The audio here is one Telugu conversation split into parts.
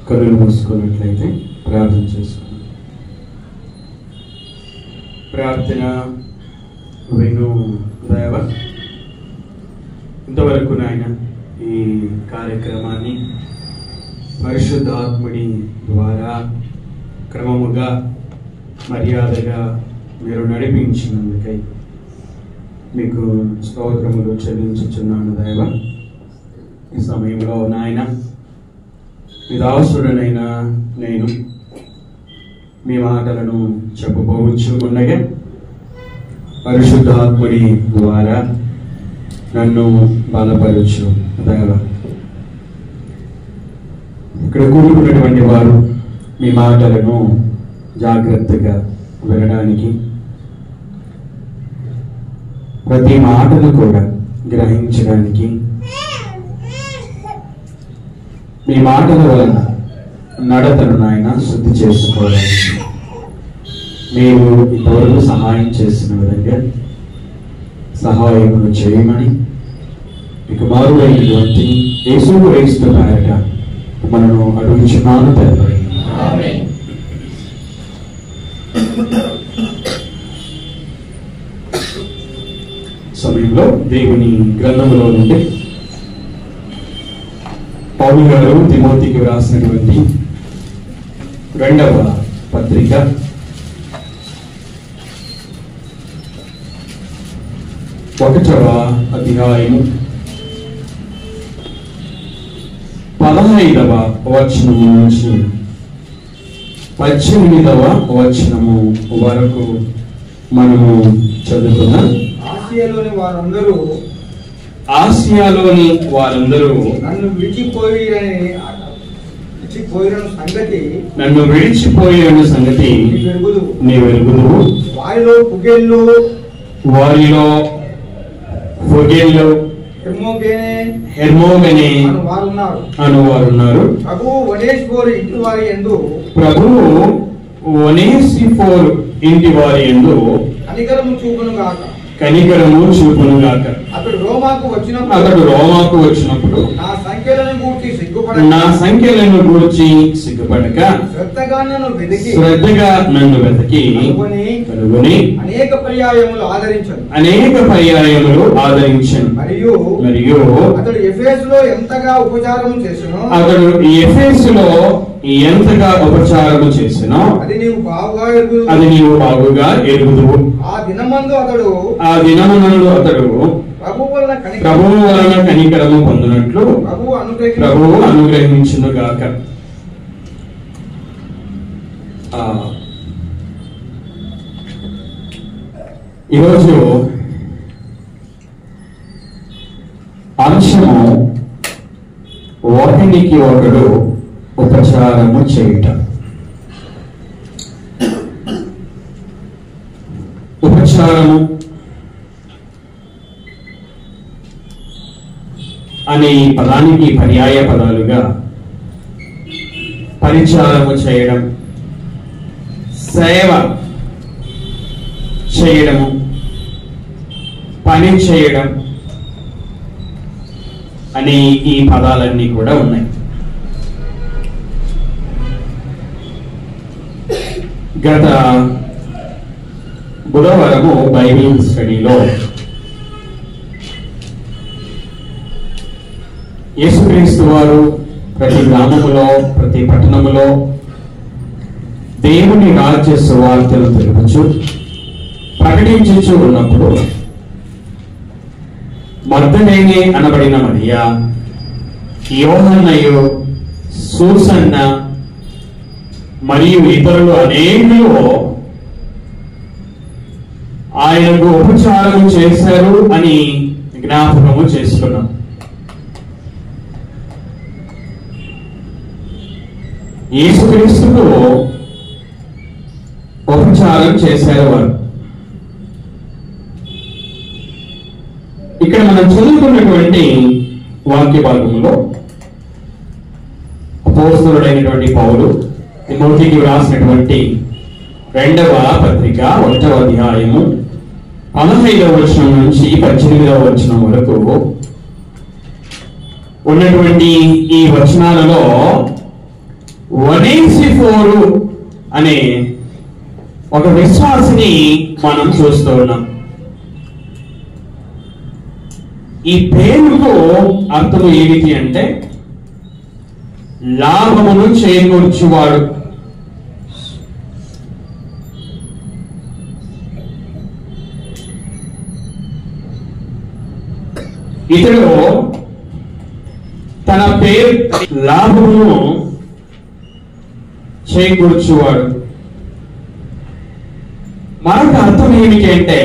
కళ్ళు మూసుకున్నట్లయితే ప్రార్థన చేసుకున్నాం. ప్రార్థన విను దేవ, ఇంతవరకు నాయన ఈ కార్యక్రమాన్ని పరిశుద్ధాత్ముడి ద్వారా క్రమముగా మర్యాదగా మీరు నడిపించినందుకై మీకు స్తోత్రములు చెల్లించుచున్నాను దేవ. ఈ సమయంలో నాయన మీ దాసుడనైనా నేను మీ మాటలను చెప్పబోవచ్చు ఉండగా పరిశుద్ధాత్ముడి ద్వారా నన్ను బలపరచు దేవ. ఇక్కడ కూడుకున్నటువంటి వారు మీ మాటలను జాగ్రత్తగా వినడానికి, ప్రతి మాటను కూడా గ్రహించడానికి, మీ మాటల వలన నడతను నాయన శుద్ధి చేసుకోవడానికి మీరు ఇంతవరకు సహాయం చేసిన విధంగా సహాయములు చేయమని మీకు మారువైనటువంటి యేసుక్రీస్తు పేరట మనను అడుగుచున్నాను తండ్రి. సమయంలో దేవుని గ్రంథములో నుండి పౌలు గారు తిమోతికి వ్రాసినటువంటి 2వ పత్రిక 1వ అధ్యాయము 15వ వచనము నుంచి 18వ వచనము వరకు మనము చదువుకున్నాం. ఆసియాలోని వారందరూ నన్ను విడిచిపోయిన సంగతి నీవు ఎరుగుదువు. వారిలో ఫొగేలు హెర్మోగెనే అను వారున్నారు. ప్రభువు ఒనేసిఫోరు ఇంటి వారి యందు కనికరము చూపునుగాక. అతడు రోమాకు వచ్చినప్పుడు నా సంఖ్యలను గూర్చి సిగ్గుపడక శ్రద్ధగా నన్ను వెతికి కనుగొని అనేక పర్యాయములు ఆదరించను. మరియు అతడు ఎఫెసులో ఎంతగా ఉపచారము చేసినో అది నీవు బాగుగా ఎరుగుదువు. ఆ దినమునందు అతడు ప్రభువు వలన కనికరము పొందినట్లు ప్రభువు అనుగ్రహించునుగాక. ఈరోజు అంశము ఒకనికి ఒకడు ఉపచారము చేయుట. ఉపచారము అనే ఈ పదానికి పర్యాయ పదాలుగా పరిచారము చేయడం, సేవ చేయడము, పని చేయడం అనే ఈ పదాలన్నీ కూడా ఉన్నాయి. గత బుధవారము బైబిల్ స్టడీలో యేసుక్రీస్తు వారు ప్రతి గ్రామములో ప్రతి పట్టణములో దేవుని రాజ్య సువార్తను తెలుపుచు ప్రకటించుచు ఉన్నప్పుడు మగ్దలేనే అనబడిన మరియా, యోహన్నయు, సూసన్న మరియు ఇతరులు అనేకులు ఆయనకు ఉపచారము చేశారు అని జ్ఞాపకము చేసుకున్నాం. యేసుక్రీస్తుకు ఉపచారం చేశారు వారు. ఇక్కడ మనం చదువుకున్నటువంటి వాక్య భాగంలో అపోస్తలుడైనటువంటి పౌలు తిమోతికి వ్రాసినటువంటి 2వ పత్రిక 1వ అధ్యాయము 15వ వచనం నుంచి 18వ వచనం వరకు ఉన్నటువంటి ఈ వచనాలలో ఒనేసిఫోరు అనే ఒక విశ్వాసిని మనం చూస్తూ ఉన్నాం. ఈ పేరుకు అర్థము ఏమిటి అంటే లాభమును చేకూర్చువాడు. ఇతడు తన పేరు లాభమును చేకూర్చువాడు. మరొక అర్థం ఏమిటి అంటే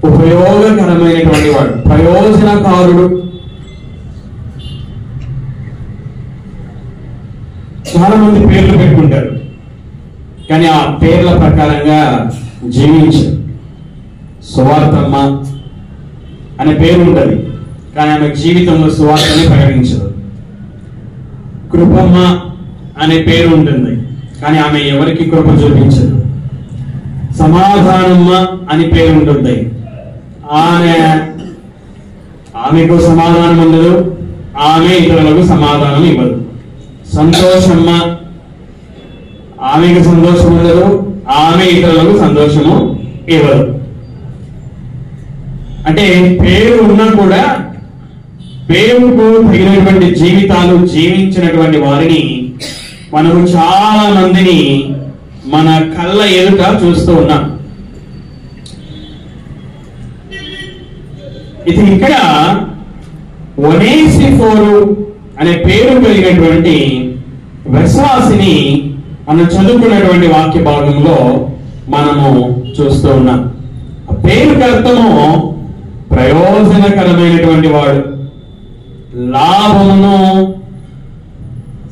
ఉపయోగకరమైనటువంటి వాడు, ప్రయోజనకారుడు. చాలా మంది పేర్లు పెట్టుకుంటారు, కానీ ఆ పేర్ల ప్రకారంగా జీవించరు. సువార్తమ్మ అనే పేరు ఉంటుంది, కానీ ఆమె జీవితంలో సువార్తని ప్రకటించదు. కృపమ్మ అనే పేరు ఉంటుంది, కానీ ఆమె ఎవరికి కృప చూపించదు. సమాధానమ్మ అని పేరు ఉంటుంది, ఆమెకు సమాధానం ఉండదు, ఆమె ఇతరులకు సమాధానం ఇవ్వదు. సంతోషమ్మ, ఆమెకు సంతోషం ఉండదు, ఆమె ఇతరులకు సంతోషము ఇవ్వదు. అంటే పేరు ఉన్నా కూడా పేరుకు తగినటువంటి జీవితాలు జీవించినటువంటి వారిని మనము చాలా మందిని మన కళ్ళ ఎదుట చూస్తూ ఉన్నాం. ఇది ఇక్కడ ఒనేసిఫోరు అనే పేరు కలిగినటువంటి విశ్వాసిని మనం చదువుకున్నటువంటి వాక్య భాగంలో మనము చూస్తూ ఉన్నాం. పేరుకి అర్థము ప్రయోజనకరమైనటువంటి వాడు, లాభమును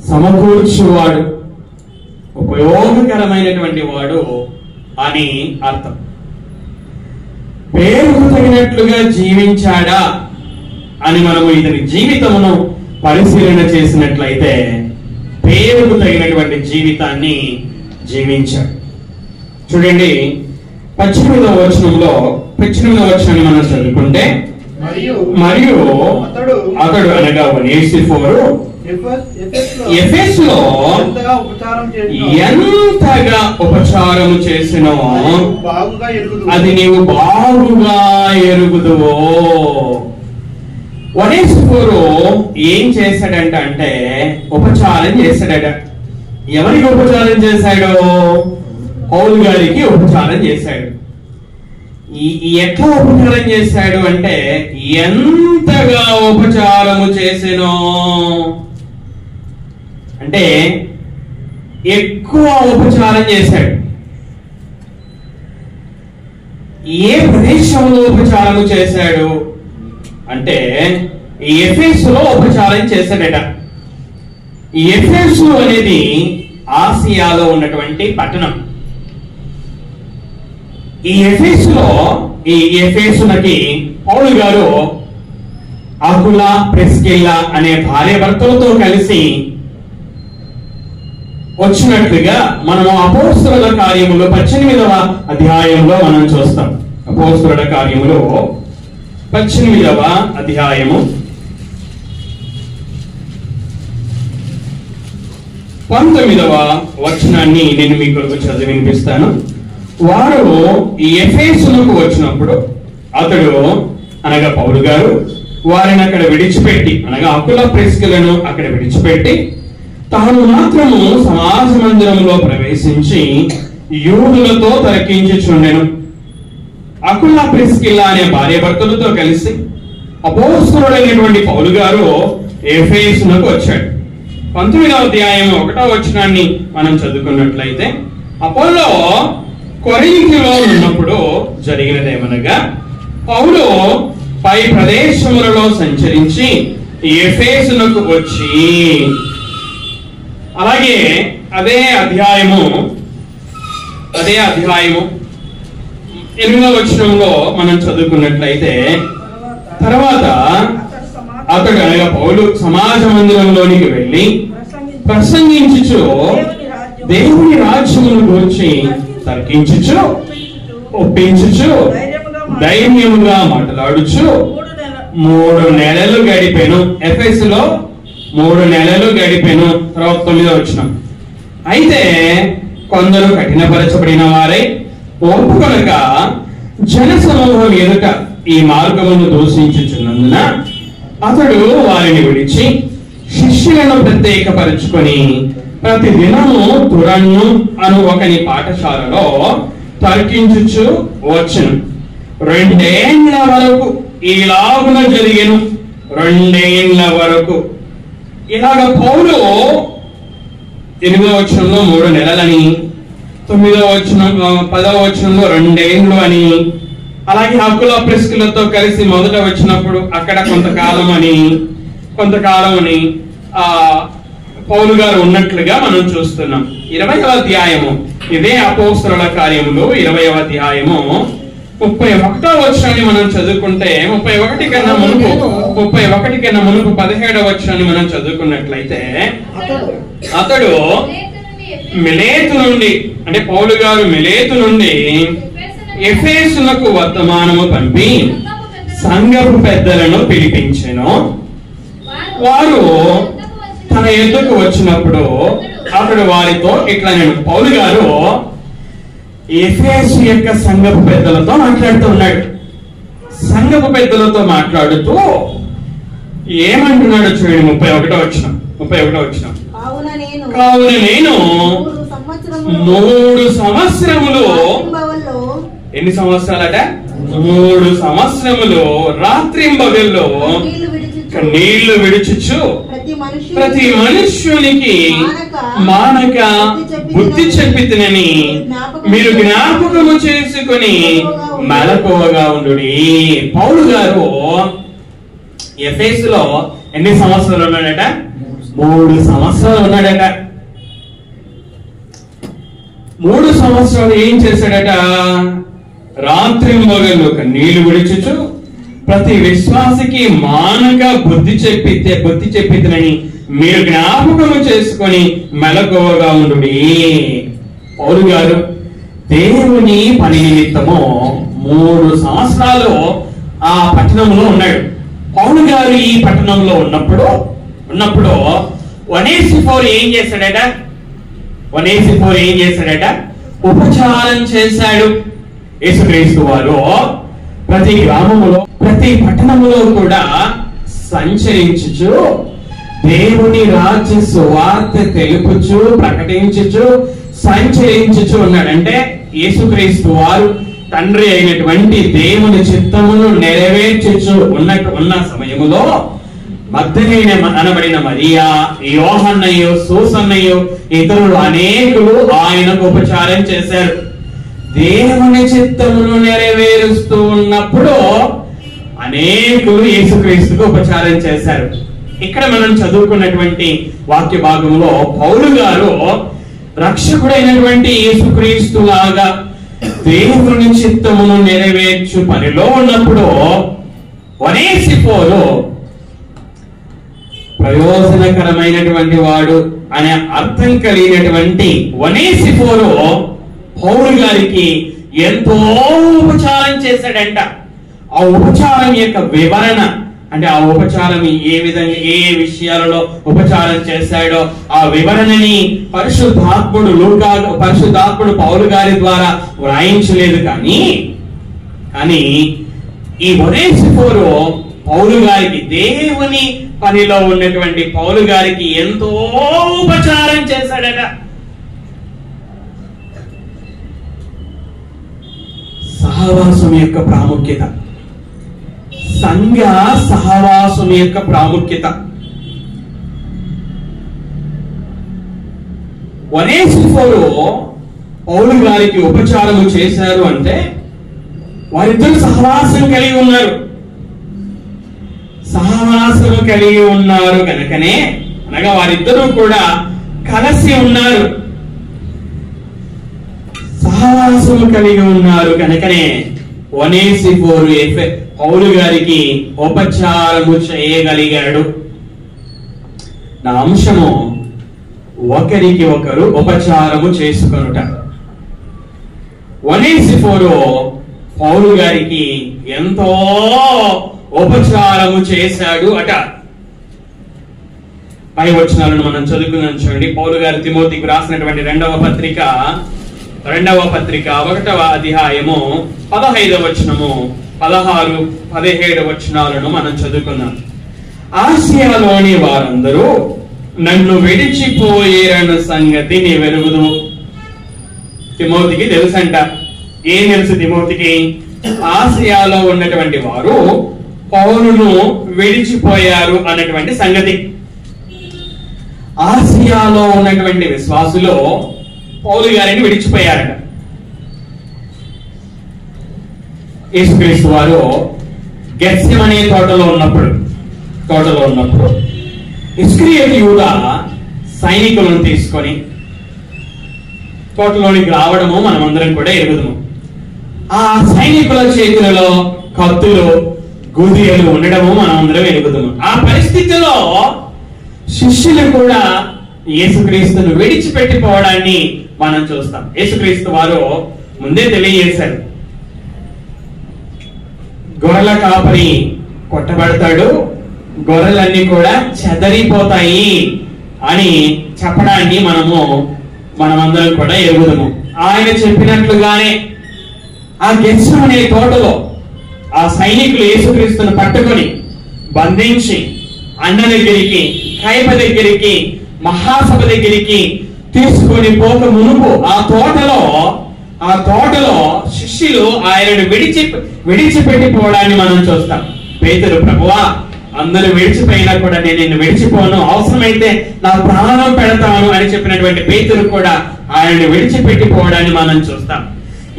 సమకూర్చువాడు, ఉపయోగకరమైనటువంటి వాడు అని అర్థం. పేరుకు తగినట్లుగా జీవించాడా అని మనము ఇతని జీవితమును పరిశీలన చేసినట్లయితే పేరుకు తగినటువంటి జీవితాన్ని జీవించాడు. చూడండి 18వ వచనంలో 18వ వచనాన్ని మనం చదువుకుంటే, మరియు అతడు అనగా ఒనేసిఫోరు ఎఫెసులో ఎంతగా ఉపచారము చేసినో అది నీవు బాగుగా ఎరుగుదువో. ఒనేసిఫోరు ఏం చేశాడంట అంటే ఉపచారం చేశాడట. ఎవరికి ఉపచారం చేశాడు? పౌలు గారికి ఉపచారం చేశాడు. ఎట్లా ఉపచారం చేశాడు అంటే ఎంతగా ఉపచారము చేసినో అంటే ఎక్కువ ఉపచారం చేశాడు. ఏ ప్రదేశంలో ఉపచారము చేశాడు అంటే ఎఫెసులో ఉపచారం చేశాడట. ఎఫెసు అనేది ఆసియాలో ఉన్నటువంటి పట్టణం. ఈ ఎఫెసునకి పౌలు గారు అకులా ప్రిస్కిల్లా అనే భార్య భర్తలతో కలిసి వచ్చినట్లుగా మనము అపోస్తలుల కార్యములు 18వ అధ్యాయంలో మనం చూస్తాం. అపోస్తలుల కార్యములు 18వ అధ్యాయము 19వ వచనాన్ని నేను మీకు చదివి వినిపిస్తాను. వారు ఎఫెసునకు వచ్చినప్పుడు అతడు అనగా పౌలు గారు వారిని అక్కడ విడిచిపెట్టి, అనగా అకుల ప్రిస్కిల్లను అక్కడ విడిచిపెట్టి తాను మాత్రము సమాజ మందిరంలో ప్రవేశించి యూదులతో తర్కించుచుండెను. అకుల ప్రిస్కిల్లా అనే భార్య భర్తలతో కలిసి అపోస్తలుడైనటువంటి పౌలు గారు ఎఫెసునకు వచ్చాడు. 19వ అధ్యాయం 1వ వచనాన్ని మనం చదువుకున్నట్లయితే, అపోల్లో కొరింథీలో ఉన్నప్పుడు జరిగినదేమనగా పౌలు పై ప్రదేశములలో సంచరించి ఎఫెసునకు వచ్చి, అలాగే అదే అధ్యాయము 8వ వచనంలో మనం చదువుకున్నట్లయితే, తర్వాత అతడు అనగా పౌలు సమాజ మందిరంలోనికి వెళ్ళి ప్రసంగించుచు దేవుని రాజ్యమును గురించి తర్కించుచు ఒప్పించుచు ధైర్యముగా మాట్లాడుచు 3 నెలలు గడిపెను. ఎఫెసులో 3 నెలలు గడిపెను. తర్వాత 9వ వచనం. అయితే కొందరు కఠినపరచబడిన వారై ఒప్పుకొనక జన సమూహం ఎదుట ఈ మార్గమును దూషించుచున్నందున అతడు వారిని విడిచి శిష్యులను ప్రత్యేకపరుచుకొని ప్రతి దినము తురన్ను అను ఒకని పాఠశాలలో తర్కించుచు వచ్చును. 2 ఏళ్ల వరకు ఇలాగున జరిగెను. 2 ఏళ్ల వరకు ఇలాగ పౌలు 8వ వచనంలో 3 నెలలని, 9వ వచనం 10వ వచనంలో 2 ఏళ్ళు అని, అలాగే హక్కుల ప్రిస్కులతో కలిసి మొదట వచ్చినప్పుడు అక్కడ కొంతకాలం అని పౌలు గారు ఉన్నట్లుగా మనం చూస్తున్నాం. 20వ అధ్యాయము ఇదే అపోస్తలుల కార్యములు 20వ అధ్యాయము 31వ వచనాన్ని మనం చదువుకుంటే 31 కన్నా మునుపు 17వ వచనాన్ని మనం చదువుకున్నట్లయితే అతడు మిలేతు నుండి, అంటే పౌలు గారు మిలేతు నుండి ఎఫెసునకు వర్తమానము పంపి సంఘపు పెద్దలను పిలిపించెను. వారు తన ఎద్దుకు వచ్చినప్పుడు అతడు వారితో ఇట్లా, నేను పౌలు గారు ఎఫెసు యొక్క సంఘపు పెద్దలతో మాట్లాడుతూ ఉన్నాడు. సంఘపు పెద్దలతో మాట్లాడుతూ ఏమంటున్నాడు చూడండి. 31వ వచనం. కావున నేను 3 సంవత్సరములు, ఎన్ని సంవత్సరాలట? 3 సంవత్సరములు రాత్రింబగళ్ళు నీళ్లు విడుచుచు ప్రతి మనుష్యునికి మానక బుద్ధి చెప్పితినని మీరు జ్ఞాపకము చేసుకుని మెలకువగా ఉండుడి. పౌలు గారు ఎఫెసులో ఎన్ని సంవత్సరాలు ఉన్నాడట? 3 సంవత్సరాలు ఉన్నాడట. 3 సంవత్సరాలు ఏం చేశాడట? రాత్రింబగళ్ళు నీళ్లు విడుచుచు ప్రతి విశ్వాసికి మానక బుద్ధి చెప్పితనని మీరు జ్ఞాపకము చేసుకొని మెలకువగా ఉండుడి. పౌలు గారు దేవుని పని నిమిత్తము 3 సంవత్సరాలు ఆ పట్టణంలో ఉన్నాడు. పౌలు గారు ఈ పట్టణంలో ఉన్నప్పుడు ఒనేసిఫోరు ఏం చేశాడట? ఉపచారం చేశాడు. యేసుక్రీస్తు వారు ప్రతి గ్రామములో, ప్రతి పట్టణములో కూడా సంచరించుచు దేవుని రాజ్య సువార్త తెలుపుచు, ప్రకటించుచు, సంచరించుచు ఉన్నాడు. అంటే యేసుక్రీస్తు వారు తండ్రి అయినటువంటి దేవుని చిత్తమును నెరవేర్చుచు ఉన్న సమయములో మగ్దలేనే అనబడిన మరియా, యోహన్నయు, సూసన్నయు, ఇతరులు అనేకులు ఆయనకు ఉపచారం చేశారు. దేవుని చిత్తమును నెరవేరుస్తూ ఉన్నప్పుడు అనేకులు యేసుక్రీస్తుకు ఉపచారం చేశారు. ఇక్కడ మనం చదువుకున్నటువంటి వాక్య భాగంలో పౌలు గారు రక్షకుడైనటువంటి యేసుక్రీస్తు లాగా దేవుని చిత్తమును నెరవేర్చు పనిలో ఉన్నప్పుడు ఒనేసిఫోరు ప్రయోజనకరమైనటువంటి వాడు అనే అర్థం కలిగినటువంటి ఒనేసిఫోరు పౌలు గారికి ఎంతో ఉపచారం చేశాడంట. ఆ ఉపచారం యొక్క వివరణ, అంటే ఆ ఉపచారం ఏ విధంగా ఏ విషయాలలో ఉపచారం చేశాడో ఆ వివరణని పరిశుద్ధాత్ముడు పౌలు గారి ద్వారా వ్రాయించలేదు. కానీ ఈ ఒనేసిఫోరు పౌలు గారికి, దేవుని పనిలో ఉన్నటువంటి పౌలు గారికి ఎంతో ఉపచారం చేశాడట. సహవాసం యొక్క ప్రాముఖ్యత, సంఘ సహవాసం యొక్క ప్రాముఖ్యత. ఒనేసిఫోరు పౌలు గారికి ఉపచారము చేశారు అంటే వారిద్దరు సహవాసం కలిగి ఉన్నారు కనుకనే, అనగా వారిద్దరూ కూడా కలిసి ఉన్నారు, సహవాసము కలిగి ఉన్నారు కనుకనే ఒనేసిఫోరు పౌలు గారికి ఉపచారము చేయగలిగాడు. నా అంశము ఒకరికి ఒకరు ఉపచారము చేసుకొనుట. ఒనేసిఫోరు పౌలు గారికి ఎంతో ఉపచారము చేశాడు అట. పై వచనాలను మనం చదువుకున్నాం చూడండి. పౌలు గారు తిమోతికి రాసినటువంటి రెండవ పత్రిక 1వ అధ్యాయము 15వ వచనము 16, 17 వచనాలను మనం చదువుకున్నాం. ఆసియాలోని వారందరూ నన్ను విడిచిపోయేరన్న సంగతి నీ వెరుగుదు. తిమోతికి తెలుసంట. ఏం తెలుసు తిమోతికి? ఆసియాలో ఉన్నటువంటి వారు పౌలును విడిచిపోయారు అన్నటువంటి సంగతి. ఆసియాలో ఉన్నటువంటి విశ్వాసులు పౌలు గారిని విడిచిపోయారట. యేసుక్రీస్తు వారు గెత్సెమనే తోటలో ఉన్నప్పుడు ఇస్కరియోతు యూదా సైనికులను తీసుకొని తోటలోనికి రావడము మనమందరం కూడా ఎరుగుదము. ఆ సైనికుల చేతులలో కత్తులు, గుదియలు ఉండడము మనమందరం ఎరుగుదము. ఆ పరిస్థితిలో శిష్యులు కూడా యేసుక్రీస్తును విడిచిపెట్టిపోవడాన్ని మనం చూస్తాం. యేసుక్రీస్తు వారు ముందే తెలియజేశారు, గొర్రెల కాపరి కొట్టబడతాడు, గొర్రెలన్నీ కూడా చెదరిపోతాయి అని చెప్పడాన్ని మనమందరం కూడా ఎరుగుదము. ఆయన చెప్పినట్లుగానే ఆ గెత్సెమనే తోటలో ఆ సైనికులు యేసుక్రీస్తును పట్టుకొని బంధించి అన్న దగ్గరికి, కైప దగ్గరికి, మహాసభ దగ్గరికి తీసుకొని పోక మునుపు ఆ తోటలో శిష్యులు ఆయనను విడిచిపెట్టిపోవడాన్ని మనం చూస్తాం. పేతురు, ప్రభువా అందరూ విడిచిపోయినా కూడా నేను నిన్ను విడిచిపోను, అవసరమైతే నా ప్రాణం పెడతాను అని చెప్పినటువంటి పేతురు కూడా ఆయనను విడిచిపెట్టిపోవడాన్ని మనం చూస్తాం.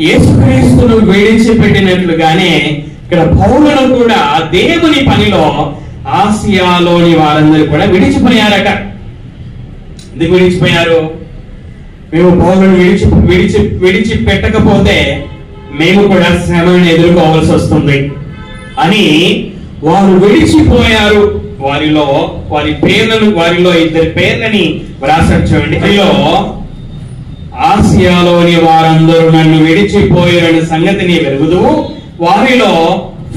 యేసుక్రీస్తును విడిచిపెట్టినట్లుగానే ఇక్కడ పౌలును కూడా దేవుని పనిలో ఆసియాలోని వారందరూ కూడా విడిచిపోయారట. ఎందుకు విడిచిపోయారు? మేము పౌలును విడిచిపెట్టకపోతే మేము కూడా శ్రమను ఎదుర్కోవాల్సి వస్తుంది అని వారు విడిచిపోయారు. వారిలో ఇద్దరి పేర్లని వ్రాసారు చూడండి. ఆసియాలోని వారందరూ నన్ను విడిచిపోయారని సంగతిని వెరుగుదు. వారిలో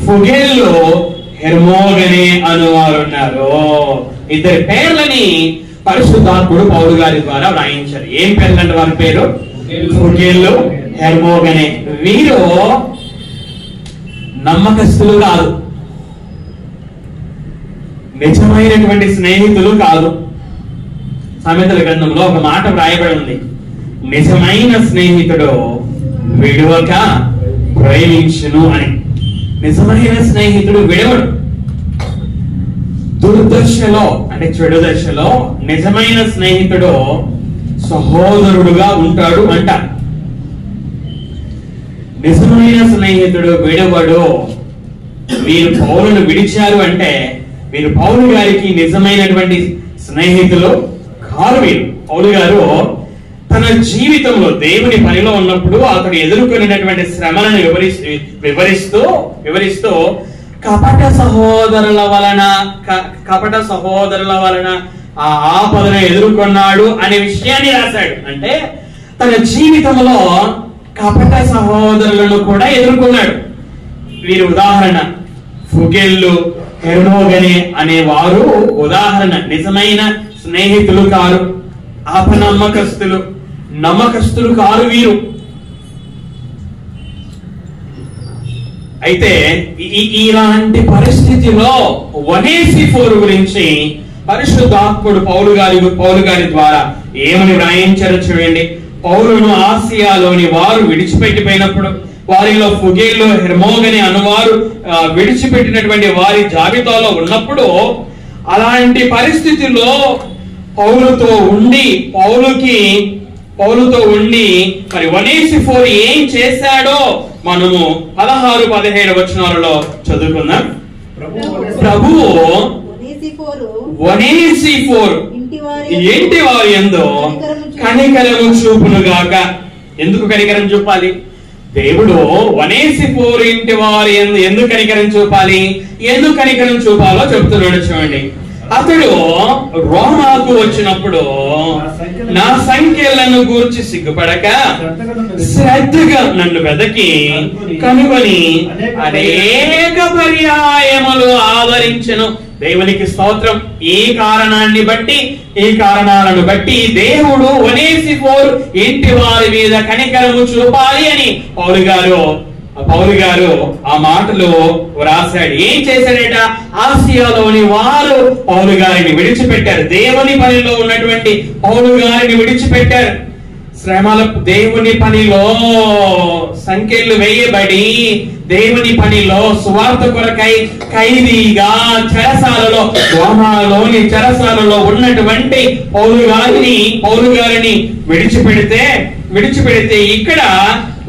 ఫుగెల్లు, హెర్మోగనే అనువారున్నారు. ఇద్దరి పేర్లని పరిశుద్ధాత్ముడు పౌలు గారి ద్వారా వ్రాయించారు. ఏం పేర్లు అంటే వారి పేరు? ఫుగెల్లు, హెర్మోగనే. వీరు నమ్మకస్తులు కాదు, నిజమైనటువంటి స్నేహితులు కాదు. సామెతల గ్రంథంలో ఒక మాట వ్రాయబడి ఉంది, నిజమైన స్నేహితుడు విడువక ప్రేమించును అని. నిజమైన స్నేహితుడు విడవడు. దుర్దశలో అంటే చెడు దశలో నిజమైన స్నేహితుడు సహోదరుడుగా ఉంటాడు అంట. నిజమైన స్నేహితుడు విడవడు. వీరు పౌలును విడిచారు అంటే వీరు పౌలు గారికి నిజమైనటువంటి స్నేహితులు కారు. వీరు పౌలు గారు తన జీవితంలో దేవుని పనిలో ఉన్నప్పుడు అతడు ఎదుర్కొనేటటువంటి శ్రమలను వివరిస్తూ కపట సహోదరుల వలన ఆ ఆపదను ఎదుర్కొన్నాడు అనే విషయాన్ని రాశాడు. అంటే తన జీవితంలో కపట సహోదరులను కూడా ఎదుర్కొన్నాడు. వీరి ఉదాహరణ ఫుగెల్లు, హెర్మోగనే అనేవారు ఉదాహరణ. నిజమైన స్నేహితులు కారు, నమ్మకస్తులు కారు వీరు. అయితే ఇలాంటి పరిస్థితిలో ఒనేసిఫోరు గురించి పరిశుద్ధాత్ముడు పౌలు గారి ద్వారా ఏమని వ్రాయించారో చూడండి. పౌలును ఆసియాలోని వారు విడిచిపెట్టిపోయినప్పుడు వారిలో ఫుగేలు, హెర్మోగనే అనువారు విడిచిపెట్టినటువంటి వారి జాబితాలో ఉన్నప్పుడు అలాంటి పరిస్థితుల్లో పౌలుతో ఉండి మరి ఒనేసిఫోరు ఏం చేశాడో మనము 16-17 వచనాలలో చదువుకుందాం. ప్రభువు ఒనేసిఫోరు ఇంటి వారి యందు కనికరము చూపును గాక. ఎందుకు కనికరం చూపాలి? దేవుడు ఒనేసిఫోరు ఇంటి వారి యందు ఎందుకు కనికరం చూపాలి? ఎందుకు కనికరం చూపాలో చెప్తున్నాడు చూడండి. అతడు రోమాకు వచ్చినప్పుడు నా సంఖ్యలను గూర్చి సిగ్గుపడక శ్రద్ధగా నన్ను వెదకి కనుగొని అనేక పర్యాయములు ఆదరించెను. దేవునికి స్తోత్రం. ఈ కారణాలను బట్టి దేవుడు ఒనేసిఫోరు ఇంటి వారి మీద కనికరము చూపాలి అని పౌలు గారు ఆ మాటలు రాశాడు. ఏం చేశాడట? ఆసియాలోని వారు పౌలు గారిని విడిచిపెట్టారు. దేవుని పనిలో ఉన్నటువంటి పౌలు గారిని విడిచిపెట్టారు. శ్రమల దేవుని పనిలో సంఖ్యలు వేయబడి దేవుని పనిలో సువార్త కొరకై ఖైదీగా రోమాలోని చెరసాలలో ఉన్నటువంటి పౌలు గారిని విడిచిపెడితే ఇక్కడ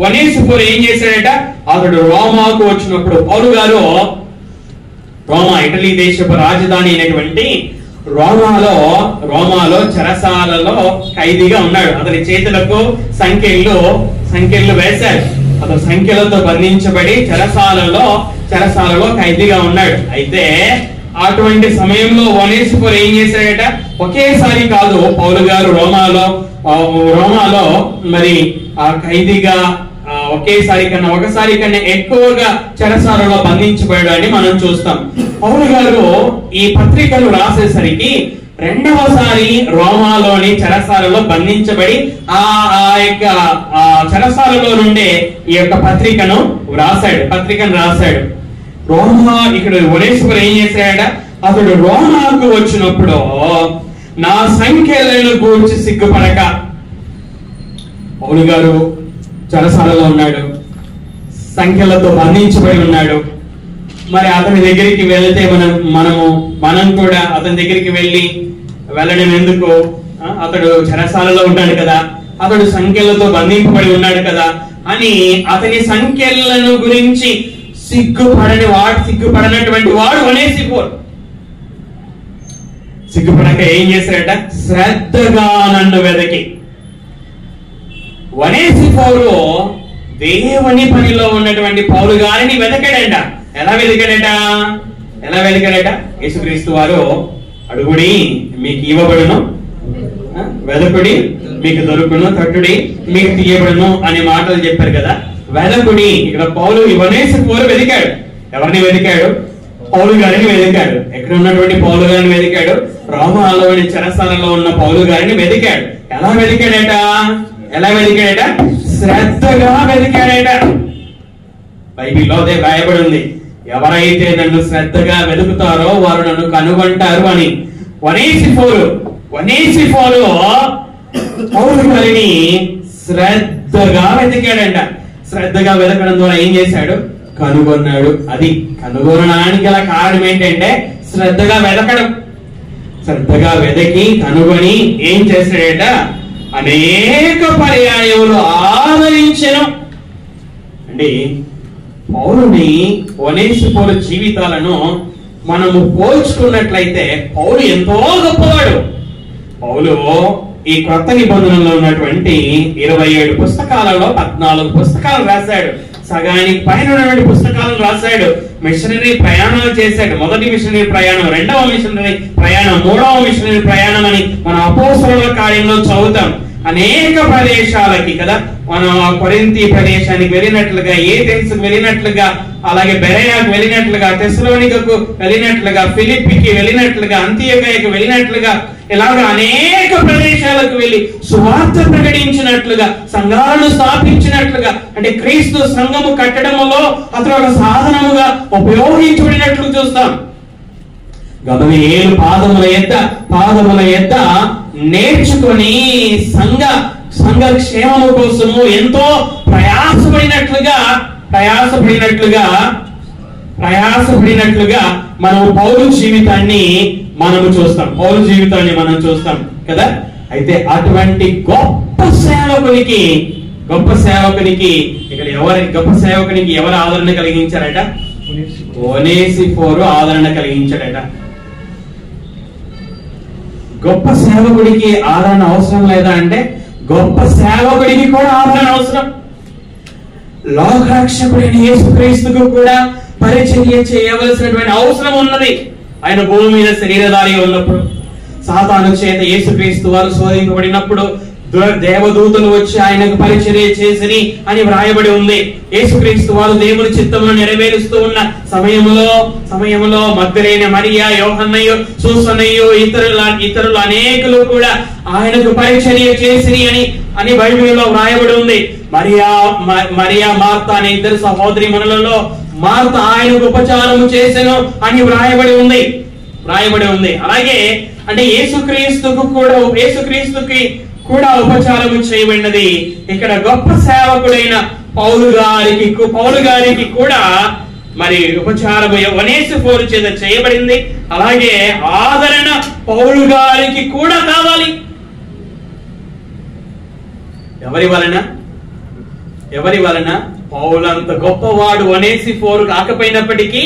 ఒనేసిఫోరు ఏం చేశాడట? అతడు రోమాకు వచ్చినప్పుడు పౌలు గారు రోమా ఇటలీ దేశపు రాజధాని అయినటువంటి రోమాలో చెరసాలలో ఖైదీగా ఉన్నాడు. అతని చేతులకు సంఖ్యలు వేశారు. అతను సంఖ్యలతో బంధించబడి చెరసాలలో ఖైదీగా ఉన్నాడు. అయితే అటువంటి సమయంలో ఒనేసిఫోరు ఏం చేశాడట? ఒకేసారి కాదు, పౌలు గారు రోమాలో మరి ఆ ఖైదీగా ఒకసారి కన్నా ఎక్కువగా చెరసాలలో బంధించబడ్డాడు అని మనం చూస్తాం. పౌలు గారు ఈ పత్రికలు రాసేసరికి రెండవసారి రోమాలోని చెరసాలలో బంధించబడి ఆ యొక్క చెరసాలలో నుండే ఈ యొక్క పత్రికను రాశాడు. ఇక్కడ ఒనేసిఫోరు ఏం చేశాడ? అతడు రోమాకు వచ్చినప్పుడు నా సంఖ్యలను గూర్చి సిగ్గుపడక, పౌలు గారు చెరసాలలో ఉన్నాడు, సంఖ్యలతో బంధించబడి ఉన్నాడు. మరి అతని దగ్గరికి వెళ్తే మనం కూడా అతని దగ్గరికి వెళ్ళడం ఎందుకు? అతడు చెరసాలలో ఉన్నాడు కదా, అతడు సంఖ్యలతో బంధింపబడి ఉన్నాడు కదా అని అతని సంఖ్యలను గురించి సిగ్గుపడనటువంటి వాడు ఒనేసిఫోరు. సిగ్గుపడక ఏం చేశాడట? శ్రద్ధగా నన్ను వెదకి. ఒనేసిఫోరు దేవుని పనిలో ఉన్నటువంటి పౌలు గారిని వెతకాడంట. ఎలా వెతకాడట? యేసుక్రీస్తు వారు అడుగుడి మీకు ఇవ్వబడును, వెదకుడి మీకు దొరుకును, తట్టుడి మీకు తీయబడును అనే మాటలు చెప్పారు కదా. వెదకుడి, ఇక్కడ ఒనేసిఫోరు వెతికాడు. ఎవరిని వెతికాడు? పౌలు గారిని వెతికాడు. ఎక్కడ ఉన్నటువంటి పౌలు గారిని వెతికాడు? రోమాలోని చెరసాలలో ఉన్న పౌలు గారిని వెతికాడు. ఎలా వెతికాడట? శ్రద్ధగా వెతికాడట. బైబిల్లో అదే రాయబడి ఉంది, ఎవరైతే నన్ను శ్రద్ధగా వెతుకుతారో వారు నన్ను కనుగొంటారు అని. ఒనేసిఫోరు పౌలు గారిని శ్రద్ధగా వెతికాడంట. శ్రద్ధగా వెతకడం ద్వారా ఏం చేశాడు? కనుగొన్నాడు. అది కనుగొనడానికి గల కారణం ఏంటంటే శ్రద్ధగా వెతకడం. శ్రద్ధగా వెతకి కనుగొని ఏం చేశాడట? అనేక పర్యాయములు ఆదరించెను. అంటే పౌలుని ఒనేసిఫోరు జీవితాలను మనము పోల్చుకున్నట్లయితే పౌలు ఎంతో గొప్పవాడు. పౌలు ఈ కొత్త నిబంధనలో ఉన్నటువంటి 27 పుస్తకాలలో 14 పుస్తకాలు రాశాడు. సగానికి పైన ఉన్నటువంటి పుస్తకాలను రాశాడు. మిషనరీ ప్రయాణాలు చేశాడు. మొదటి మిషనరీ ప్రయాణం, రెండవ మిషనరీ ప్రయాణం, మూడవ మిషనరీ ప్రయాణం అని మన అపోస్తలుల కార్యంలో చదువుతాం. అనేక ప్రదేశాలకి కదా, మనం కొరింథీ ప్రదేశానికి వెళ్ళినట్లుగా, ఏథెన్స్‌కు వెళ్ళినట్లుగా, అలాగే బెరయాకు వెళ్ళినట్లుగా, తెస్సలోనికకు వెళ్ళినట్లుగా, ఫిలిప్పీకి వెళ్ళినట్లుగా, అంతియోకయకు వెళ్ళినట్లుగా, ఇలాగా అనేక ప్రదేశాలకు వెళ్ళి సువార్త ప్రకటించినట్లుగా, సంఘాలను స్థాపించినట్లుగా, అంటే క్రీస్తు సంఘము కట్టడములో అతను ఒక సాధనముగా ఉపయోగించబడినట్లు చూస్తాం. గమనియేలు పాదముల ఎద్ద నేర్చుకొని సంఘ క్షేమము కోసము ఎంతో ప్రయాసపడినట్లుగా మనం పౌలు జీవితాన్ని మనం చూస్తాం కదా. అయితే అటువంటి గొప్ప సేవకునికి ఇక్కడ ఎవరు ఆదరణ కలిగించారట? ఒనేసిఫోరు ఆదరణ కలిగించాడట. గొప్ప సేవకుడికి ఆదరణ అవసరం లేదా అంటే గొప్ప సేవకుడికి కూడా ఆదరణ అవసరం. లోకరక్షకుడైన యేసుక్రీస్తుకు కూడా పరిచర్య చేయవలసినటువంటి అవసరం ఉన్నది. ఆయన భూమి మీద శరీరధారిగా ఉన్నప్పుడు, సాతాను చేత యేసుక్రీస్తు వారు శోధింపబడినప్పుడు, దేవదూతలు వచ్చి ఆయనకు పరిచర్య చేసిరి అని వ్రాయబడి ఉంది. యేసుక్రీస్తు వారు దేవుని చిత్తమును నెరవేరుస్తూ ఉన్న సమయంలో మగ్దలేని మరియా, యోహన్నయ్య, సూసన్నయ్య, ఇతరులు అనేకులు కూడా ఆయనకు పరిచర్య చేసిరి అని బైబిల్లో వ్రాయబడి ఉంది. మరియా మార్తా అనే ఇద్దరు సహోదరీమణులలో మార్త ఆయనకు ఉపచారము చేసెను అని వ్రాయబడి ఉంది. అలాగే అంటే యేసుక్రీస్తుకి కూడా ఉపచారము చేయబడినది. ఇక్కడ గొప్ప సేవకుడైన పౌలు గారికి కూడా మరి ఉపచారము ఒనేసిఫోరు చేత చేయబడింది. అలాగే ఆదరణ పౌలు గారికి కూడా కావాలి. ఎవరి వలన? పౌలంత గొప్పవాడు ఒనేసిఫోరు కాకపోయినప్పటికీ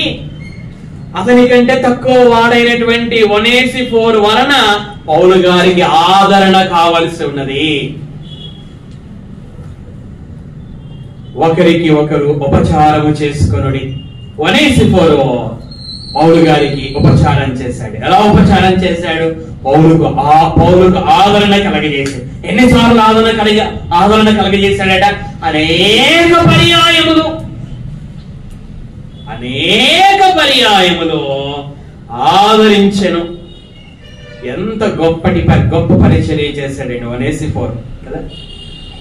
అతని కంటే తక్కువ వాడైనటువంటి ఒనేసిఫోరు వలన పౌలు గారికి ఆదరణ కావలసి ఉన్నది. ఒకరికి ఒకరు ఉపచారము చేసుకొనుడి. ఒనేసిఫోరు పౌలు గారికి ఉపచారం చేశాడు. ఎలా ఉపచారం చేశాడు? పౌలుకు ఆదరణ కలగజేశాడు. ఎన్నిసార్లు ఆదరణ కలగజేశాడట? అనేక పర్యాయములు ఆదరించెను. ఎంత గొప్ప పరిచర్య చేశాడండి ఒనేసిఫోరు కదా.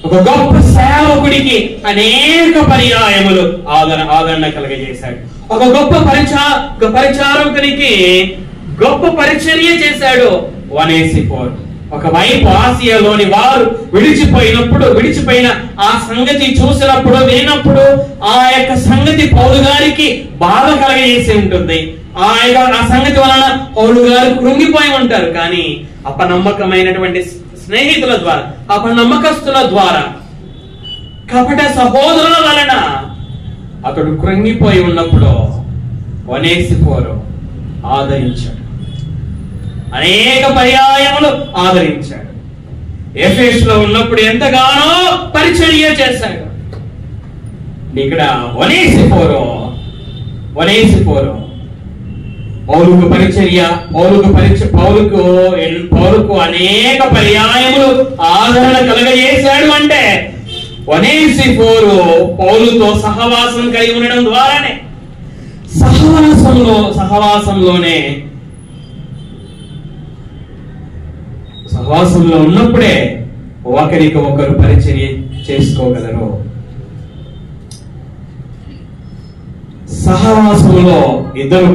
ఒక గొప్ప సేవకుడికి అనేక పర్యాయములు ఆదరణ కలగజేశాడు. ఒక గొప్ప పరిచారకునికి గొప్ప పరిచర్య చేశాడు ఒనేసిఫోరు. ఒకవైపు ఆసియాలోని వారు విడిచిపోయిన ఆ సంగతి చూసినప్పుడు, వినినప్పుడు ఆ యొక్క సంగతి పౌలు గారికి బాధ కలగజేసి ఉంటుంది. ఆ సంగతి వలన పౌలు గారు కృంగిపోయి ఉంటారు. కానీ అపనమ్మకమైనటువంటి స్నేహితుల ద్వారా, అపనమ్మకస్తుల ద్వారా, కపట సహోదరుల వలన అతడు కృంగిపోయి ఉన్నప్పుడు ఒనేసిఫోరు ఆదరించాడు. అనేక పర్యాయములు ఆదరించాడు. ఎఫెసులో ఉన్నప్పుడు ఎంతగానో పరిచర్య చేశాడు. ఇక్కడ ఒనేసిఫోరు పౌలుకు పరిచర్య, పౌలుకు అనేక పర్యాయములు ఆదరణ కలగజేశాడు. అంటే ఒనేసిఫోరు పౌలుతో సహవాసం కలిగి ఉండడం ద్వారానే, సహవాసంలో ఉన్నప్పుడే ఒకరికి ఒకరు పరిచర్య చేసుకోగలరు. సహవాసంలో ఇద్దరు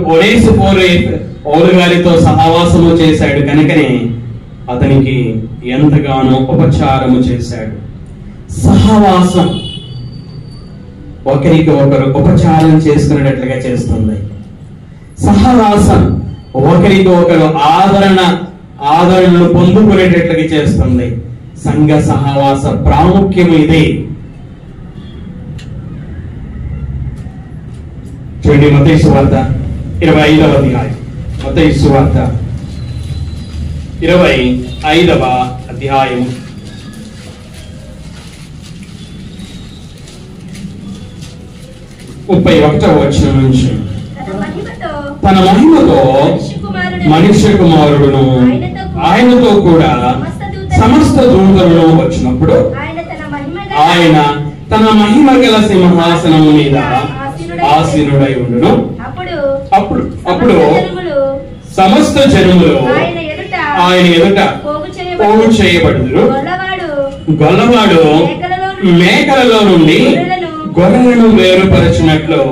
పౌలు గారితో సహవాసము చేశాడు కనుకనే అతనికి ఎంతగానో ఉపచారము చేశాడు. సహవాసం ఒకరికి ఒకరు ఉపచారం చేసుకునేటట్లుగా చేస్తుంది. సహవాసం ఒకరికి ఒకరు ఆదరణను పొందుకునేటట్లుగా చేస్తుంది. సంఘ సహవాస ప్రాముఖ్యం ఇది. చూడండి, మత్తయి సువార్త 25వ అధ్యాయం. మత్తయి సువార్త 25వ అధ్యాయం 31వ వచనం నుంచి, తన మహిమతో మనుష్య కుమారుడును ఆయనతో కూడా సమస్త దూతలను వచ్చినప్పుడు ఆయన తన మహిమ గల సింహాసనము మీద ఆసీనుడై ఉండును. అప్పుడు సమస్త జనములు ఆయన ఎదుట పోగు చేయబడుదురు. గొల్లవాడు మేకలలో నుండి గొర్రెలను వేరుపరచినట్లు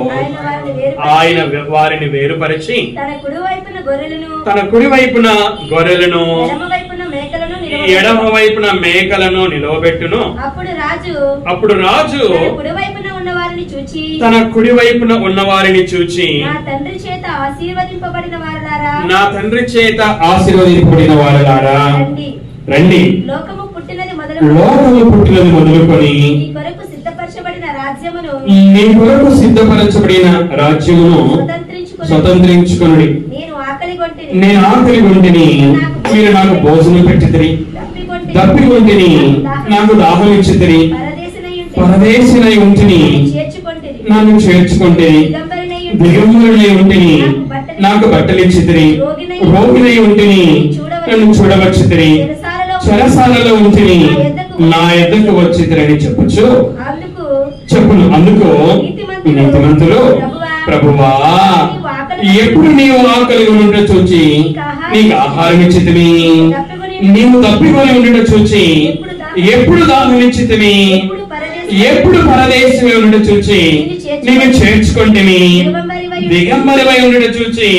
ఆయన వారిని వేరుపరిచి తన కుడి వైపున గొర్రెలను ఎడమ వైపున మేకలను నిలవబెట్టును. అప్పుడు రాజు తన కుడి వైపున ఉన్న వారిని చూచి, నా తండ్రి చేత ఆశీర్వదింపబడిన వారలారా, రండి, లోకము పుట్టినది మొదలుకొని నీ కొరకు సిద్ధపరచబడిన రాజ్యమును స్వతంత్రించుకొనుడి. నేను ఆకలి కొంటిని, మీరు నాకు భోజనం పెట్టితిరి. దప్పికొంటిని, నాకు దాహం ఇచ్చితిరి. పరదేశినై ఉంటిని, నన్ను చేర్చుకొంటిని. దిగంబరునై ఉంటిని, నాకు బట్టలిచ్చితిరి. రోగినై ఉంటిని, నన్ను చూడవచ్చితిరి. చెరసాలలో ఉంటిని నా యొద్దకు వచ్చితిరని చెప్పొచ్చు చెప్పును. అందుకు నీతిమంతులు, ప్రభువా, ఎప్పుడు నీవు ఆకలి ఉండుట చూచి నీకు ఆహారం ఇచ్చితివి, నీవు తప్పికొని ఉండుట చూచి ఎప్పుడు దాహం ఇచ్చితివి, ఎప్పుడు పరదేశమే ఉండుట చూచి నేను చేర్చుకుంటేమి, దిగంబరివై ఉండుట చూచి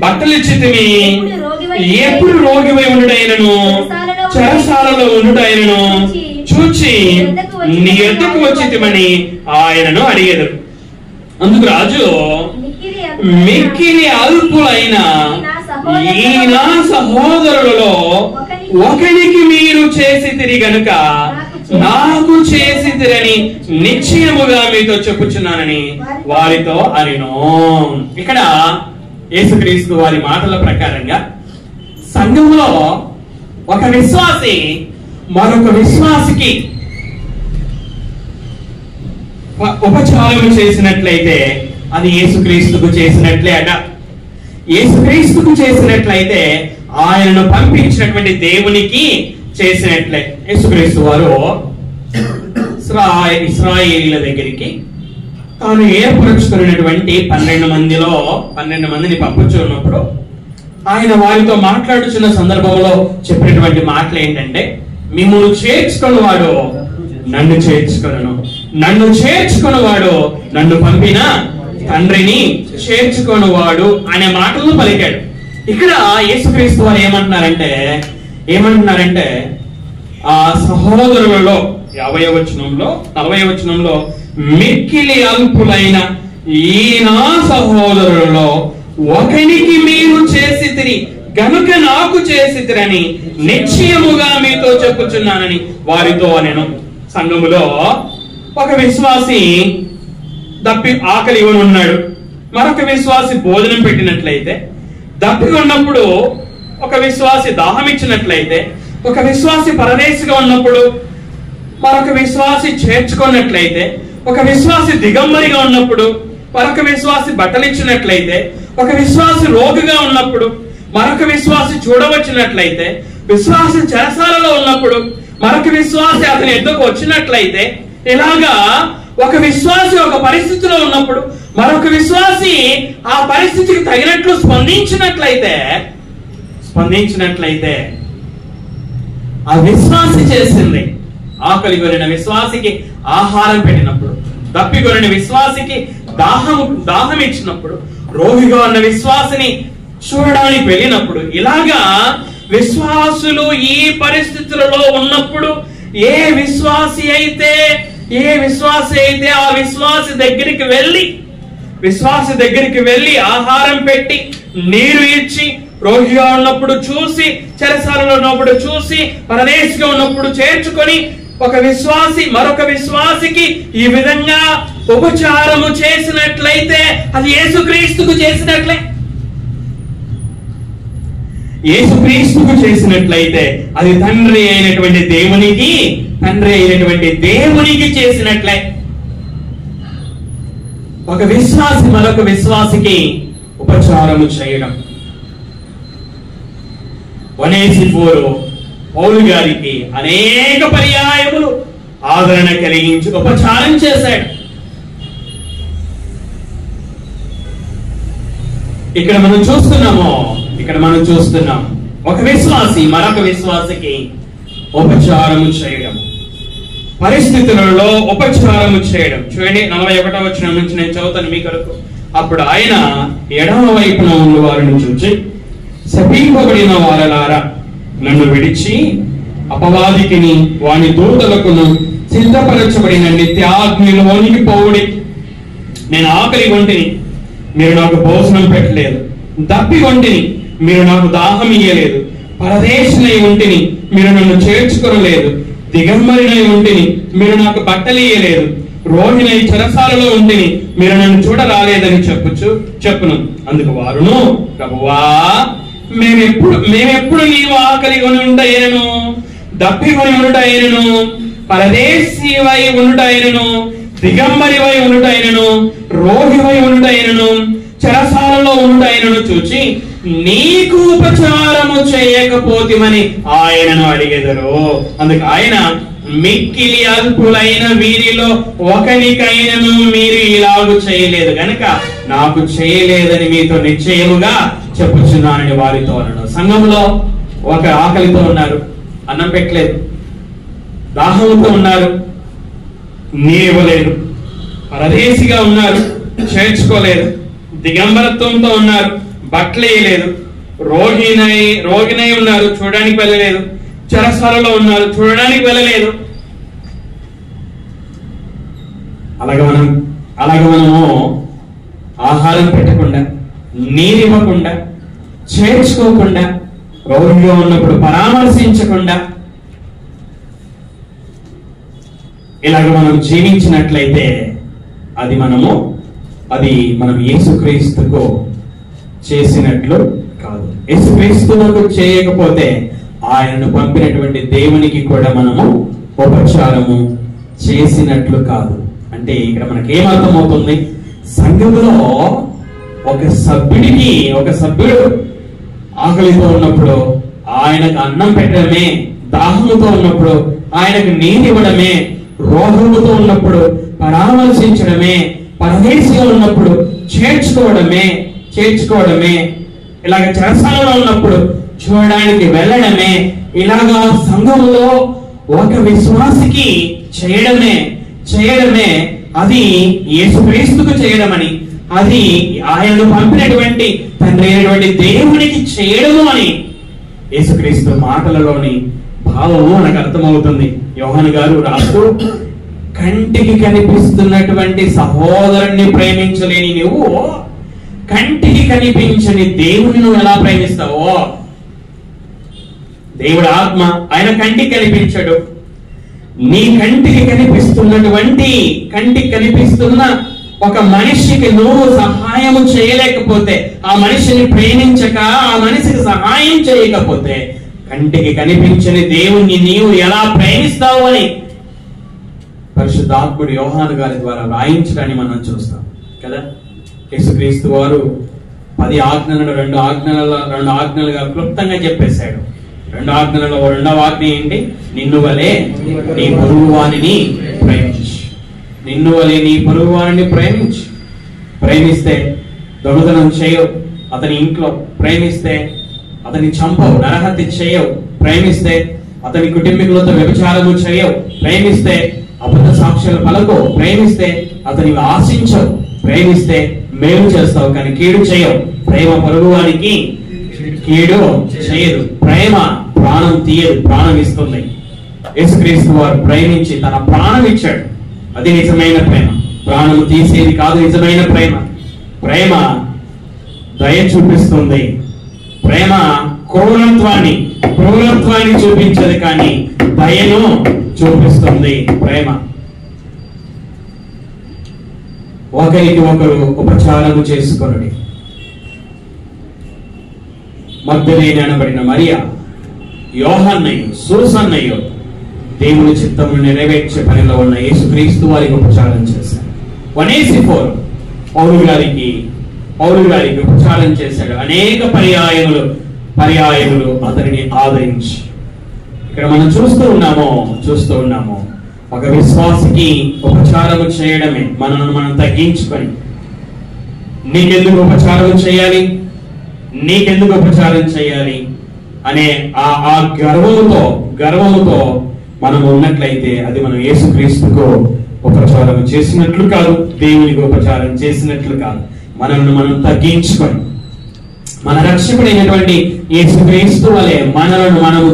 బట్టలు ఇచ్చితివి, ఎప్పుడు రోగివై ఉండుటైనను చెరసాలలో ఉండుటైనను చూచి నీ యొద్దకు వచ్చితిమని ఆయనను అడిగెదరు. అందుకు రాజు, మిక్కిలి అల్పులైన ఈ నా సహోదరులలో ఒకనికి మీరు చేసితిరి గనుక నాకు చేసితిరని నిశ్చయముగా మీతో చెప్పుచున్నానని వారితో అనెను. ఇక్కడ యేసుక్రీస్తు వారి మాటల ప్రకారంగా సంఘంలో ఒక విశ్వాసి మరొక విశ్వాసికి ఉపచారం చేసినట్లయితే అది యేసుక్రీస్తుకు చేసినట్లే అట. యేసుక్రీస్తుకు చేసినట్లయితే ఆయనను పంపించినటువంటి దేవునికి చేసినట్లే. యేసుక్రీస్తు వారు ఇశ్రాయేలీయుల దగ్గరికి తాను ఏర్పరుచుకున్నటువంటి 12 మందిని పంపుచున్నప్పుడు ఆయన వారితో మాట్లాడుచున్న సందర్భంలో చెప్పినటువంటి మాటలు ఏంటంటే, మిమ్మల్ని చేర్చుకున్నవాడు నన్ను చేర్చుకొనను, నన్ను చేర్చుకున్నవాడు నన్ను పంపిన తండ్రిని చేర్చుకున్నవాడు అనే మాటలను పలికాడు. ఇక్కడ యేసుక్రీస్తు వారు ఏమంటున్నారంటే ఆ సహోదరులలో 50వ వచనంలో 40వ వచనంలో మిక్కిలి అల్పులైన ఈ నా సహోదరులలో ఒకనికి మీరు చేసితిరి గనుక నాకు చేసితిరని నిశ్చయముగా మీతో చెప్పుచున్నానని వారితో నేను. సంఘములో ఒక విశ్వాసి ఆకలి ఉన్నాడు, మరొక విశ్వాసి భోజనం పెట్టినట్లయితే, దప్పి ఉన్నప్పుడు ఒక విశ్వాసి దాహం ఇచ్చినట్లయితే, ఒక విశ్వాసి పరదేశిగా ఉన్నప్పుడు మరొక విశ్వాసి చేర్చుకున్నట్లయితే, ఒక విశ్వాసి దిగంబరిగా ఉన్నప్పుడు మరొక విశ్వాసి బట్టలు ఇచ్చినట్లయితే, ఒక విశ్వాసి రోగిగా ఉన్నప్పుడు మరొక విశ్వాసి చూడవచ్చినట్లయితే, విశ్వాసి చెరసాలలో ఉన్నప్పుడు మరొక విశ్వాసి అతని ఎద్దుకు వచ్చినట్లయితే, ఇలాగా ఒక విశ్వాసి ఒక పరిస్థితిలో ఉన్నప్పుడు మరొక విశ్వాసి ఆ పరిస్థితికి తగినట్లు స్పందించినట్లయితే ఆ విశ్వాసి చేసింది. ఆకలి కొనిన విశ్వాసికి ఆహారం పెట్టినప్పుడు, దప్పికొనిన విశ్వాసికి దాహం ఇచ్చినప్పుడు, రోగిగా ఉన్న విశ్వాసిని చూడడానికి వెళ్ళినప్పుడు, ఇలాగా విశ్వాసులు ఈ పరిస్థితులలో ఉన్నప్పుడు ఏ విశ్వాసి అయితే ఆ విశ్వాసి దగ్గరికి వెళ్ళి ఆహారం పెట్టి నీరు ఇచ్చి, రోగిగా ఉన్నప్పుడు చూసి, చెరసాలలో ఉన్నప్పుడు చూసి, పరదేశిగా ఉన్నప్పుడు చేర్చుకొని ఒక విశ్వాసి మరొక విశ్వాసికి ఈ విధంగా ఉపచారము చేసినట్లయితే అది యేసుక్రీస్తుకు చేసినట్లే. యేసుక్రీస్తుకు చేసినట్లయితే అది తండ్రి అయినటువంటి దేవునికి చేసినట్లే. ఒక విశ్వాసి మరొక విశ్వాసికి ఉపచారము చేయడం. ఒనేసిఫోరు పౌలు గారికి అనేక పర్యాయములు ఆదరణ కలిగించి ఉపచారం చేశాడు. ఇక్కడ మనం చూస్తున్నాం ఒక విశ్వాసి మరొక విశ్వాసికి ఉపచారము చేయడం, పరిస్థితులలో ఉపచారము చేయడం. చూడండి 41వ వచనం నుంచి నేను చదువుతాను మీ కొరకు. అప్పుడు ఆయన ఎడమ వైపున ఉన్న వారిని చూచి, శపింపబడిన వారలారా, నన్ను విడిచి అపవాదికిని వాని దూతలకును సిద్ధపరచబడిన నిత్యాగ్నిలోనికి పోవుడి. నేను ఆకలి వంటిని, మీరు నాకు భోజనం పెట్టలేదు, దప్పి వంటిని, మీరు నాకు దాహం ఇయ్యలేదు, పరదేశినై ఉంటిని, మీరు నన్ను చేర్చుకొనలేదు, దిగంబరినై ఉంటిని, మీరు నాకు బట్టలు ఇయ్యలేదు, రోగినై చెరసాలలో ఉంటిని, మీరు నన్ను చూడరాలేదని చెప్పును. అందుకు వారును, ప్రభువా, మేమెప్పుడు నీవు ఆకలి కొని ఉండైనను, దప్పి కొని ఉండైనను, పరదేశీవై ఉండైనను, దిగంబరివై ఉండైనను, రోగివై ఉండైనను, చెరసాలలో ఉండైనను చూచి నీకు ఉపచారము చేయకపోతిమని ఆయనను అడిగెదరు. అందుకు ఆయన, మిక్కిలి అల్పులైన వీరిలో ఒకనికైనను మీరు ఇలాగు చేయలేదు గనక నాకు చేయలేదని మీతో నిశ్చయముగా చెప్పుచున్నానని వారితో అన్నాడు. సంఘంలో ఒక ఆకలితో ఉన్నారు, అన్నం పెట్టలేదు. దాహంతో ఉన్నారు, నీరివ్వలేదు. పరదేశిగా ఉన్నారు, చేర్చుకోలేదు. దిగంబరత్వంతో ఉన్నారు, బట్టలు వేయలేదు. రోగినై ఉన్నారు, చూడడానికి వెళ్ళలేదు. చెరసాలలో ఉన్నారు, చూడడానికి వెళ్ళలేదు. అలాగే మనము ఆహారం పెట్టకుండా, నీరివ్వకుండా, చేర్చుకోకుండా, రోగిగా ఉన్నప్పుడు పరామర్శించకుండా ఇలాగ మనం జీవించినట్లయితే అది మనం యేసుక్రీస్తుకు చేసినట్లు కాదు. యేసుక్రీస్తుకు చేయకపోతే ఆయనను పంపినటువంటి దేవునికి కూడా మనము ఉపచారము చేసినట్లు కాదు. అంటే ఇక్కడ మనకి ఏమర్థం అవుతుంది? సంఘములో ఒక సభ్యుడు ఆకలితో ఉన్నప్పుడు ఆయనకు అన్నం పెట్టడమే, దాహముతో ఉన్నప్పుడు ఆయనకు నీరు ఇవ్వడమే, రోగముతో ఉన్నప్పుడు పరామర్శించడమే, పరదేశిగా ఉన్నప్పుడు చేర్చుకోవడమే, ఇలాగ చెరసాలలో ఉన్నప్పుడు చూడడానికి వెళ్ళడమే, ఇలాగా సంఘంలో ఒక విశ్వాసికి చేయడమే అది యేసుక్రీస్తుకు చేయడమని, అది ఆయనను పంపినటువంటి తండ్రి అయినటువంటి దేవునికి చేయడము అని యేసుక్రీస్తు మాటలలోని భావము మనకు అర్థమవుతుంది. యోహాను గారు రాస్తూ, కంటికి కనిపిస్తున్నటువంటి సహోదరుణ్ణి ప్రేమించలేని నువ్వు కంటికి కనిపించని దేవుని నువ్వు ఎలా ప్రేమిస్తావో? దేవుడు ఆత్మ, ఆయన కంటికి కనిపించడు. నీ కంటికి కనిపిస్తున్న ఒక మనిషికి నువ్వు సహాయము చేయలేకపోతే, ఆ మనిషిని ప్రేమించక ఆ మనిషికి సహాయం చేయకపోతే, కంటికి కనిపించని దేవుణ్ణి నీవు ఎలా ప్రేమిస్తావు అని పరిశుద్ధాత్ముడు యోహాను గారి ద్వారా రాయించడాన్ని మనం చూస్తాం కదా. యేసుక్రీస్తు వారు 10 ఆజ్ఞలను 2 ఆజ్ఞలుగా క్లుప్తంగా చెప్పేశాడు. 2 ఆజ్ఞలలో 2వ ఆజ్ఞ ఏంటి? నిన్ను వలె నీ పొరుగువానిని ప్రేమించు. నిన్ను వలె నీ పొరుగువానిని ప్రేమించు. ప్రేమిస్తే దొంగతనం చేయవు అతని ఇంట్లో, ప్రేమిస్తే అతని చంపవు, నరహత్య చేయవు, ప్రేమిస్తే అతని కుటుంబీకులతో వ్యభిచారము చేయవు, ప్రేమిస్తే అబద్ధ సాక్ష్యాలు పలకవు, ప్రేమిస్తే అతని ఆశించవు, ప్రేమిస్తే మేలు చేస్తావు కానీ కీడు చేయవు. ప్రేమ పొరుగువానికి కీడు చేయదు. ప్రేమ ప్రాణం తీయదు, ప్రాణం ఇస్తుంది. యేసుక్రీస్తు వారు ప్రేమించి తన ప్రాణం ఇచ్చాడు. అది నిజమైన ప్రేమ. ప్రాణం తీసేది కాదు నిజమైన ప్రేమ. ప్రేమ దయ చూపిస్తుంది. ప్రేమ క్రూరత్వాన్ని చూపించదు కానీ దయను చూపిస్తుంది. ప్రేమ ఒకరికి ఒకరు ఉపచారము చేసుకొనుడి. మగ్దలేని అనబడిన మరియా, యోహన్నయు, సూసన్నయు దేవుని చిత్తమును నెరవేర్చే పనిలో ఉన్న యేసుక్రీస్తు వారికి ఉపచారం చేశారు. 184 పౌలు గారికి ఉపచారం చేశాడు. అనేక పర్యాయములు అతనిని ఆదరించి. ఇక్కడ మనం చూస్తూ ఉన్నాము ఒక విశ్వాసికి ఉపచారము చేయడమే, మనల్ని మనం తగ్గించుకొని, నీకెందుకు ఉపచారం చేయాలి అనే ఆ గర్వముతో మనము ఉన్నట్లయితే అది మనం యేసుక్రీస్తుకు ఉపచారం చేసినట్లు కాదు, దేవునికి ఉపచారం చేసినట్లు కాదు. మనల్ని మనం తగ్గించుకొని, మన రక్షకుడైనటువంటి యేసుక్రీస్తు వలె మనలను మనము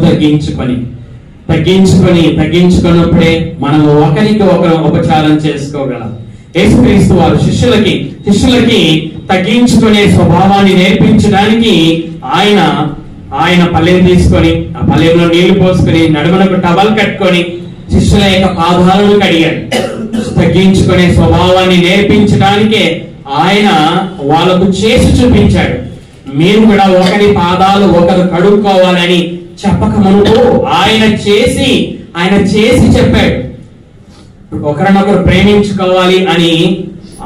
తగ్గించుకున్నప్పుడే మనము ఒకరికి ఒకరు ఉపచారం చేసుకోగలం. యేసుక్రీస్తు వారు శిష్యులకి తగ్గించుకునే స్వభావాన్ని నేర్పించడానికి ఆయన పల్లెం తీసుకొని, ఆ పల్లెంలో నీళ్లు పోసుకొని, నడుమలకు టవల్ కట్టుకొని శిష్యుల యొక్క పాదాలను కడిగాడు. తగ్గించుకునే స్వభావాన్ని నేర్పించడానికే ఆయన వాళ్ళకు చేసి చూపించాడు. మీరు కూడా ఒకరి పాదాలు ఒకరు కడుక్కోవాలని చెప్పక మునుపు ఆయన చేసి చెప్పాడు. ఒకరినొకరు ప్రేమించుకోవాలి అని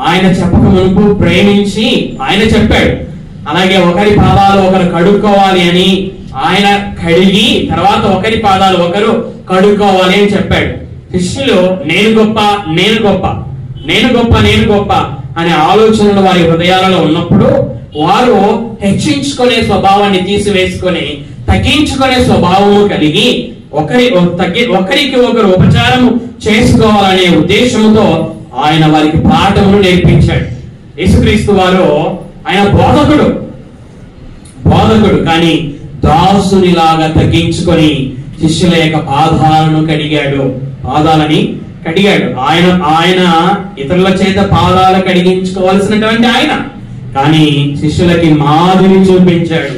ఆయన చెప్పక మునుపు ప్రేమించి ఆయన చెప్పాడు. అలాగే ఒకరి పాదాలు ఒకరు కడుక్కోవాలి అని ఆయన కడిగి తర్వాత ఒకరి పాదాలు ఒకరు కడుక్కోవాలి అని చెప్పాడు. శిష్యులు నేను గొప్ప నేను గొప్ప నేను గొప్ప నేను గొప్ప అనే ఆలోచనలు వారి హృదయాలలో ఉన్నప్పుడు వారు హెచ్చించుకునే స్వభావాన్ని తీసివేసుకొని తగ్గించుకునే స్వభావము కలిగి ఒకరికి ఒకరు ఉపచారము చేసుకోవాలనే ఉద్దేశంతో ఆయన వారికి పాఠమును నేర్పించాడు. యేసుక్రీస్తు వారు ఆయన బోధకుడు కానీ దాసునిలాగా తగ్గించుకొని శిష్యుల యొక్క పాదాలను కడిగాడు. ఆయన ఇతరుల చేత పాదాలు కడిగించుకోవాల్సినటువంటి ఆయన, కానీ శిష్యులకి మాదిరి చూపించాడు.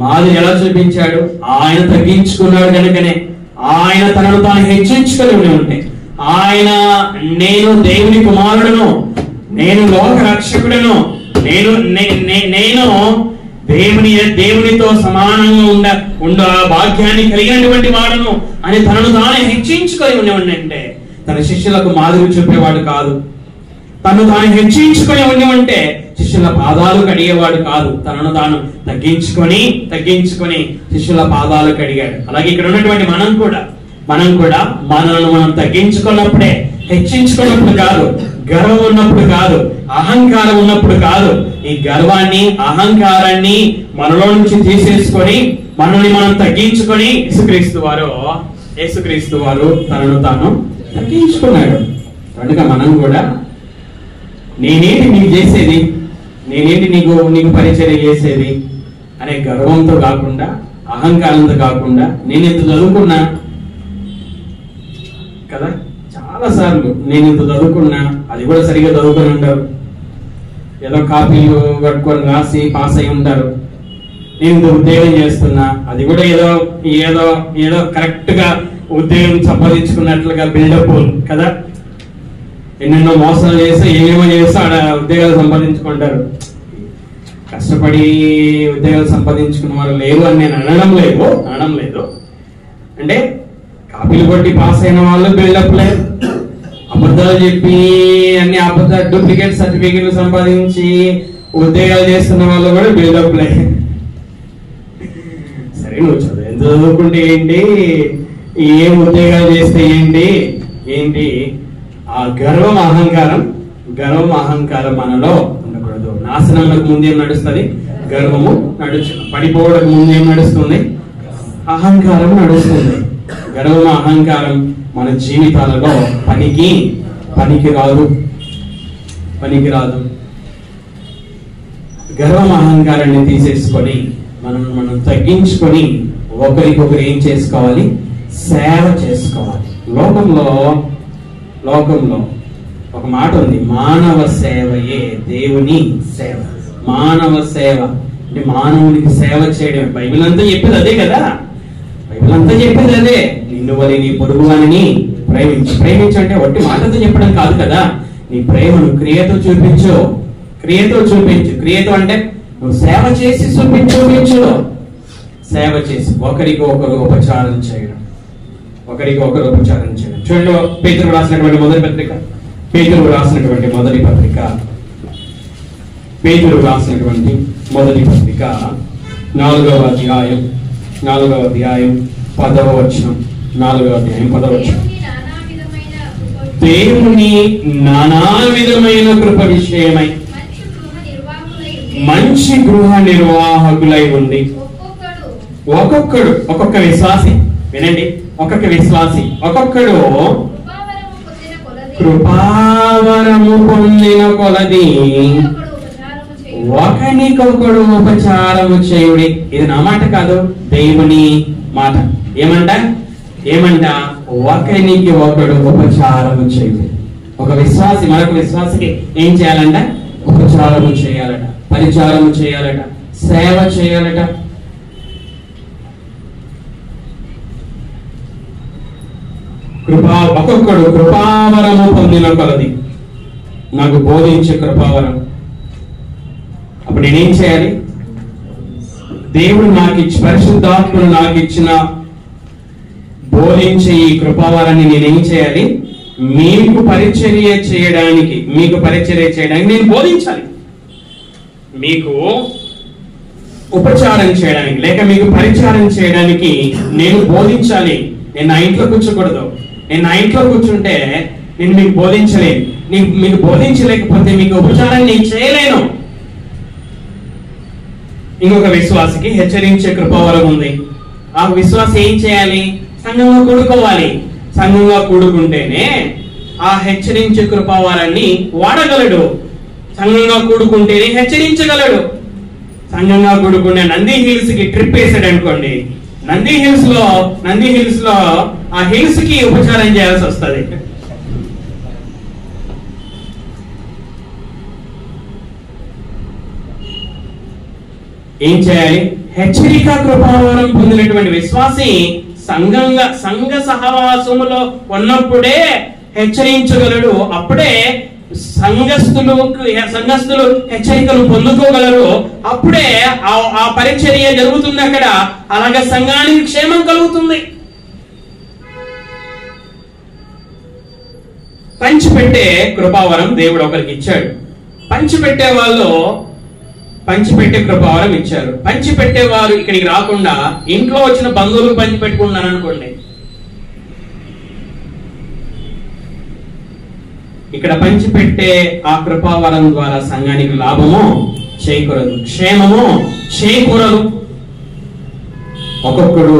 మాదిరి ఎలా చూపించాడు? ఆయన తగ్గించుకున్నాడు కనుకనే, ఆయన తనను తాను హెచ్చించుకొని ఉంటే, ఆయన నేను దేవుని కుమారుడును, నేను లోక రక్షకుడును, నేను దేవునితో సమానంగా ఉండ భాగ్యాన్ని కలిగినటువంటి వాడును అని తనను తానే హెచ్చించుకొని ఉండేవంటే తన శిష్యులకు మాదిరి చూపేవాడు కాదు. తను తాను హెచ్చించుకొని ఉంటే శిష్యుల పాదాలు కడిగేవాడు కాదు. తనను తాను తగ్గించుకొని శిష్యుల పాదాలు కడిగాడు. అలాగే ఇక్కడ ఉన్నటువంటి మనం కూడా మనల్ని మనం తగ్గించుకున్నప్పుడే, హెచ్చించుకున్నప్పుడు కాదు, గర్వం ఉన్నప్పుడు కాదు, అహంకారం ఉన్నప్పుడు కాదు. ఈ గర్వాన్ని అహంకారాన్ని మనలో నుంచి తీసేసుకొని మనల్ని మనం తగ్గించుకొని యేసుక్రీస్తు వారు తనను తాను తగ్గించుకున్నాడు. కనుక మనం కూడా నేనేంటి నీకు చేసేది, నేనేంటి నీకు పరిచర్య చేసేది అనే గర్వంతో కాకుండా, అహంకారంతో కాకుండా, నేను ఎంత చదువుకున్నా కదా, చాలా సార్లు నేను ఇంత చదువుకున్నా, అది కూడా సరిగా చదువుకొని ఉంటారు, ఏదో కాపీలు కట్టుకొని రాసి పాస్ అయి ఉంటారు. నేను ఇంత ఉద్యోగం చేస్తున్నా, అది కూడా ఏదో ఏదో ఏదో కరెక్ట్ గా ఉద్యోగం సంపాదించుకున్నట్లుగా బిల్డప్ కదా, ఎన్నెన్నో మోసాలు చేస్తే ఏమేమో చేస్తే ఆడ ఉద్యోగాలు సంపాదించుకుంటారు. కష్టపడి ఉద్యోగాలు సంపాదించుకున్న వాళ్ళు లేరు అని నేను అనడం లేదు. అంటే కాపీలు కొట్టి పాస్ అయిన వాళ్ళు బిల్డప్ లేదు, అబద్ధాలు చెప్పి అన్ని డూప్లికేట్ సర్టిఫికెట్లు సంపాదించి ఉద్యోగాలు చేస్తున్న వాళ్ళు కూడా బిల్డప్ లేదు. సరే, నువ్వు ఎంత చదువుకుంటే ఏంటి, ఏం ఉద్యోగాలు చేస్తే ఏంటి ఆ గర్వం అహంకారం మనలో ఉండకూడదు. నాశనంలోకి ముందేం నడుస్తుంది? గర్వము పడిపోవడానికి ముందేం నడుస్తుంది? అహంకారం నడుస్తుంది. గర్వం అహంకారం మన జీవితాలలో పనికి రాదు. గర్వం అహంకారాన్ని తీసేసుకొని మనం తగ్గించుకొని ఒకరికొకరు ఏం చేసుకోవాలి? సేవ చేసుకోవాలి. లోకంలో ఒక మాట ఉంది, మానవ సేవయే దేవుని సేవ. మానవ సేవ అంటే మానవునికి సేవ చేయడం. బైబిల్ అంతా చెప్పేది అదే కదా, నిన్ను వలి నీ పొరుగువానిని ప్రేమించు అంటే ఒట్టి మాటతో చెప్పడం కాదు కదా. నీ ప్రేమను క్రియతో చూపించు. క్రియతో అంటే నువ్వు సేవ చేసి చూపించు. సేవ చేసి ఒకరికి ఒకరు ఉపచారం చేయడం. చూడండి, పేతురు రాసినటువంటి మొదటి పత్రిక 4వ అధ్యాయం 10వ వచనం. దేవుని నానా విధమైన కృప విషయమై మంచి గృహ నిర్వాహకులై ఉండి ఒక్కొక్క విశ్వాసి, వినండి, ఒక్కొక్కడు కృపావరము పొందిన కొలది ఒకనికొకడు ఉపచారము చేయుడి. ఇది నా మాట కాదు, దేవుని మాట. ఏమంట ఒకరికి ఒకడు ఉపచారము చేయుడి. ఒక విశ్వాసి మరొక విశ్వాసికి ఏం చేయాలంట? ఉపచారము చేయాలట, పరిచారము చేయాలట, సేవ చేయాలట. ఒక్కొక్కడు కృపావరము పొందిన కొలది. నాకు బోధించే కృపావరం. అప్పుడు నేనేం చేయాలి? దేవుడు పరిశుద్ధాత్మను నాకు ఇచ్చిన బోధించే ఈ కృపావరాన్ని నేనేం చేయాలి? మీకు పరిచర్య చేయడానికి నేను బోధించాలి. మీకు ఉపచారం చేయడానికి లేక మీకు పరిచారం చేయడానికి నేను బోధించాలి. నేను నా ఇంట్లో కూర్చోకూడదు. నేను నా ఇంట్లో కూర్చుంటే నేను మీకు బోధించలేను. మీకు బోధించలేకపోతే మీకు ఉపచారం నేను చేయలేను. ఇంకొక విశ్వాసికి హెచ్చరించే కృపావరం ఉంది. ఆ విశ్వాసం ఏం చేయాలి? సంఘంగా కూడుకోవాలి. సంఘంగా కూడుకుంటేనే ఆ హెచ్చరించే కృపావరాన్ని వాడగలడు. సంఘంగా కూడుకుంటేనే హెచ్చరించగలడు. సంఘంగా కూడుకునే నంది హిల్స్ కి ట్రిప్ వేసాడు అనుకోండి, నంది హిల్స్ లో ఆ హిల్స్ కి ఉపచారం చేయాల్సి వస్తుంది. ఏం చేయాలి? హెచ్చరిక కృపావరం పొందినటువంటి విశ్వాసి సంఘ సహవాసములో ఉన్నప్పుడే హెచ్చరించగలడు. అప్పుడే సంఘస్థులు హెచ్చరికలు పొందుకోగలరు. అప్పుడే ఆ పరిచర్య జరుగుతుంది అక్కడ. అలాగే సంఘానికి క్షేమం కలుగుతుంది. పంచిపెట్టే కృపావరం దేవుడు ఒకరికి ఇచ్చాడు. పంచిపెట్టే కృపావరం ఇచ్చారు. పంచిపెట్టేవారు ఇక్కడికి రాకుండా ఇంట్లో వచ్చిన బంధువులకు పంచిపెట్టుకున్నాను అనుకోండి, ఇక్కడ పంచిపెట్టే ఆ కృపావరం ద్వారా సంఘానికి లాభము చేకూరదు, క్షేమము చేకూరదు. ఒక్కొక్కడు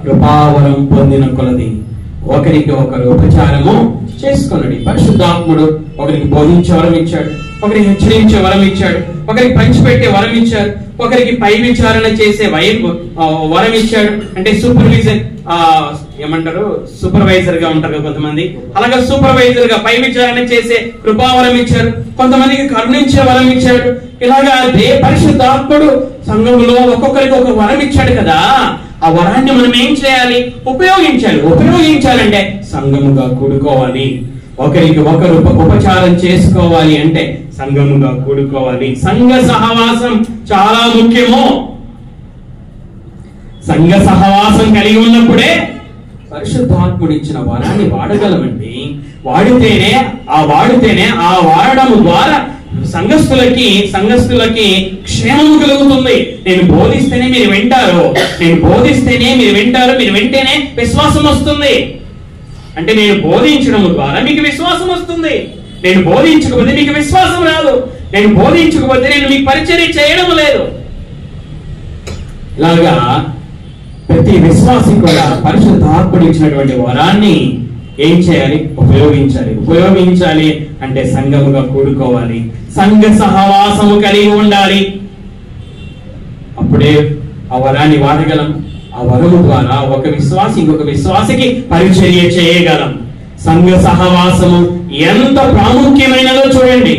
కృపావరం పొందిన కొలది ఒకరికి ఒకరు ఉపచారము చేసుకున్నాడు. పరిశుద్ధాత్ముడు ఒకరికి బోధించే వరం ఇచ్చాడు, ఒకరికి హెచ్చరించే వరం ఇచ్చాడు, ఒకరికి పంచిపెట్టే వరం ఇచ్చాడు, ఒకరికి పై విచారణ చేసే వరం ఇచ్చాడు. అంటే సూపర్వైజర్ గా ఉంటారు కదా కొంతమంది, అలాగే సూపర్వైజర్ గా పై విచారణ చేసే కృపావరం ఇచ్చారు. కొంతమందికి కరుణించే వరం ఇచ్చాడు. ఇలాగా పరిశుద్ధాత్ముడు సంఘంలో ఒక్కొక్కరికి ఒక వరం ఇచ్చాడు కదా. ఆ వరాన్ని మనం ఏం చేయాలి? ఉపయోగించాలంటే సంఘముగా కూడుకోవాలి. ఒకరికి ఒకరు ఉపచారం చేసుకోవాలి అంటే సంఘముగా కూడుకోవాలి. సంఘ సహవాసం చాలా ముఖ్యము. సంఘ సహవాసం కలిగి ఉన్నప్పుడే పరిశుద్ధాత్ముడు ఇచ్చిన వరాన్ని వాడగలమండి. వాడితేనే ఆ వాడడం ద్వారా సంఘస్థులకి క్షేమము కలుగుతుంది. నేను బోధిస్తేనే మీరు వింటారు, మీరు వింటేనే విశ్వాసం వస్తుంది. అంటే నేను బోధించడం ద్వారా మీకు విశ్వాసం వస్తుంది. నేను బోధించకపోతే మీకు విశ్వాసం రాదు. నేను బోధించకపోతే నేను మీకు పరిచర్య చేయడం లేదు. ఇలాగా ప్రతి విశ్వాసి కూడా పరిశుద్ధాత్ముడు ఇచ్చినటువంటి వరాన్ని ఏం చేయాలి? ఉపయోగించాలి అంటే సంఘముగా కూడుకోవాలి, సంఘ సహవాసము కలిగి ఉండాలి. అప్పుడే ఆ వరాన్ని వాడగలం. ఆ వరము ద్వారా ఒక విశ్వాసి ఇంకొక విశ్వాసికి పరిచర్య చేయగలం. సంఘ సహవాసము ఎంత ప్రాముఖ్యమైనదో చూడండి.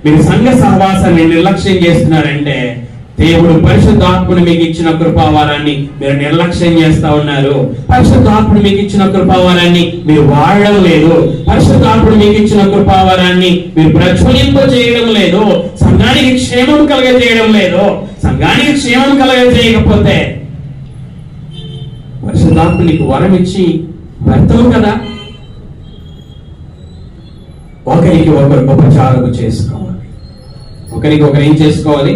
మీరు సంఘ సహవాసాన్ని నిర్లక్ష్యం చేస్తున్నారంటే దేవుడు పరిశుద్ధాత్ముడు మీకు ఇచ్చిన కృపావరాన్ని మీరు నిర్లక్ష్యం చేస్తా ఉన్నారు. పరిశుద్ధాత్ముడు మీకు ఇచ్చిన కృపావరాన్ని మీరు వాడడం లేదు. పరిశుద్ధాత్ముడు మీకు ఇచ్చిన కృపావరాన్ని మీరు ప్రజ్వలింప చేయడం లేదు. సంఘానికి క్షేమం కలగజేయడం లేదు. సంఘానికి క్షేమం కలగజేయకపోతే పరిశుద్ధాత్ముడు నీకు వరం ఇచ్చి వ్యర్థం కదా. ఒకరికి ఒకరు ఉపచారం చేసుకోవాలి. ఒకరికి ఒకరు ఏం చేసుకోవాలి?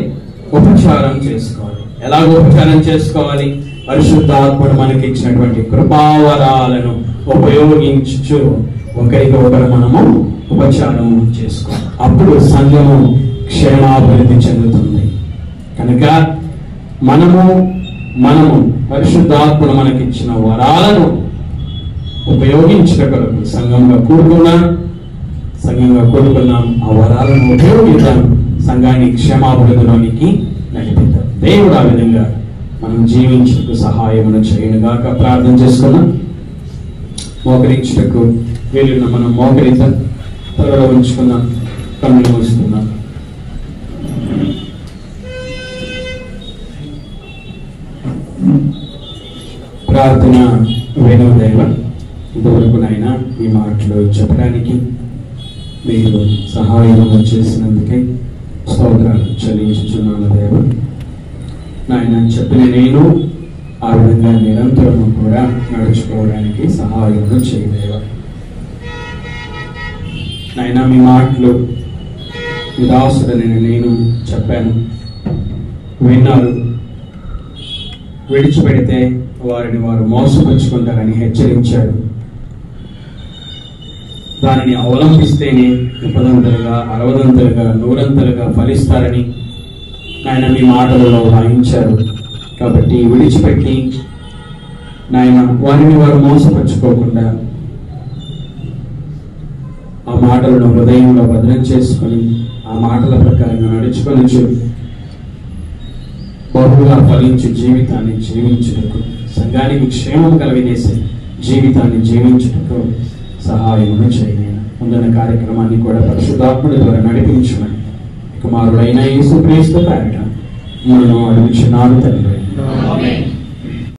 ఉపచారం చేసుకోవాలి. ఎలాగో ఉపచారం చేసుకోవాలి? పరిశుద్ధాత్ముడు మనకి ఇచ్చినటువంటి కృపావరాలను ఉపయోగించు ఒకరికి ఒకరు మనము ఉపచారం చేసుకోవాలి. అప్పుడు సంఘము క్షేమాభివృద్ధి చెందుతుంది. కనుక మనము పరిశుద్ధాత్ముడు మనకిచ్చిన వరాలను ఉపయోగించగలరు. సంఘంగా కూడుకున్నాం. ఆ వరాలను ఉపయోగిద్దాం. సంఘాన్ని క్షేమాభివృద్ధిలోనికి నడిపిద్దాం. దేవుడు ఆ విధంగా మనం జీవించుటకు సహాయమును చేయనుగాక. ప్రార్థన చేసుకున్నాం. మోకరించుటకు వీలున్న మనం మోకరిద్దాం. త్వరలో ఉంచుకున్నాం. కన్నులు మూసుకున్నాం. ప్రార్థన వేదవ దైవ, ఇంతవరకు నాయన ఈ మాటలు చెప్పడానికి మీరు సహాయం చేసినందుకే స్తోత్రాలు చెల్లించుచున్నాను దేవ. నాయన చెప్పిన నేను ఆ విధంగా నిరంతరము కూడా నడుచుకోవడానికి సహాయం చేయలేవ. నాయన మీ మాటలు ఉదాసుడని నేను చెప్పాను. విన్నారు, విడిచిపెడితే వారిని వారు మోసపరుచుకుంటారని హెచ్చరించాడు. దానిని అవలంబిస్తేనే 30 60 100 ఫలిస్తారని నాయన మీ మాటలలో వాయించారు. కాబట్టి విడిచిపెట్టి నాయన వారిని వారు మోసపరుచుకోకుండా ఆ మాటలను హృదయంలో భద్రం చేసుకొని ఆ మాటల ప్రకారంగా నడుచుకొని బహుగా ఫలించు జీవితాన్ని జీవించుటకు, సంఘానికి క్షేమం కలిగజేసే జీవితాన్ని జీవించుటకు సహాయమును చేయని ముందున్న కార్యక్రమాన్ని కూడా పరిశుద్ధాత్ముడి ద్వారా నడిపించమని కుమారుడైన యేసుక్రీస్తు పేరిట మనము అడుగుచున్నాను తండ్రి.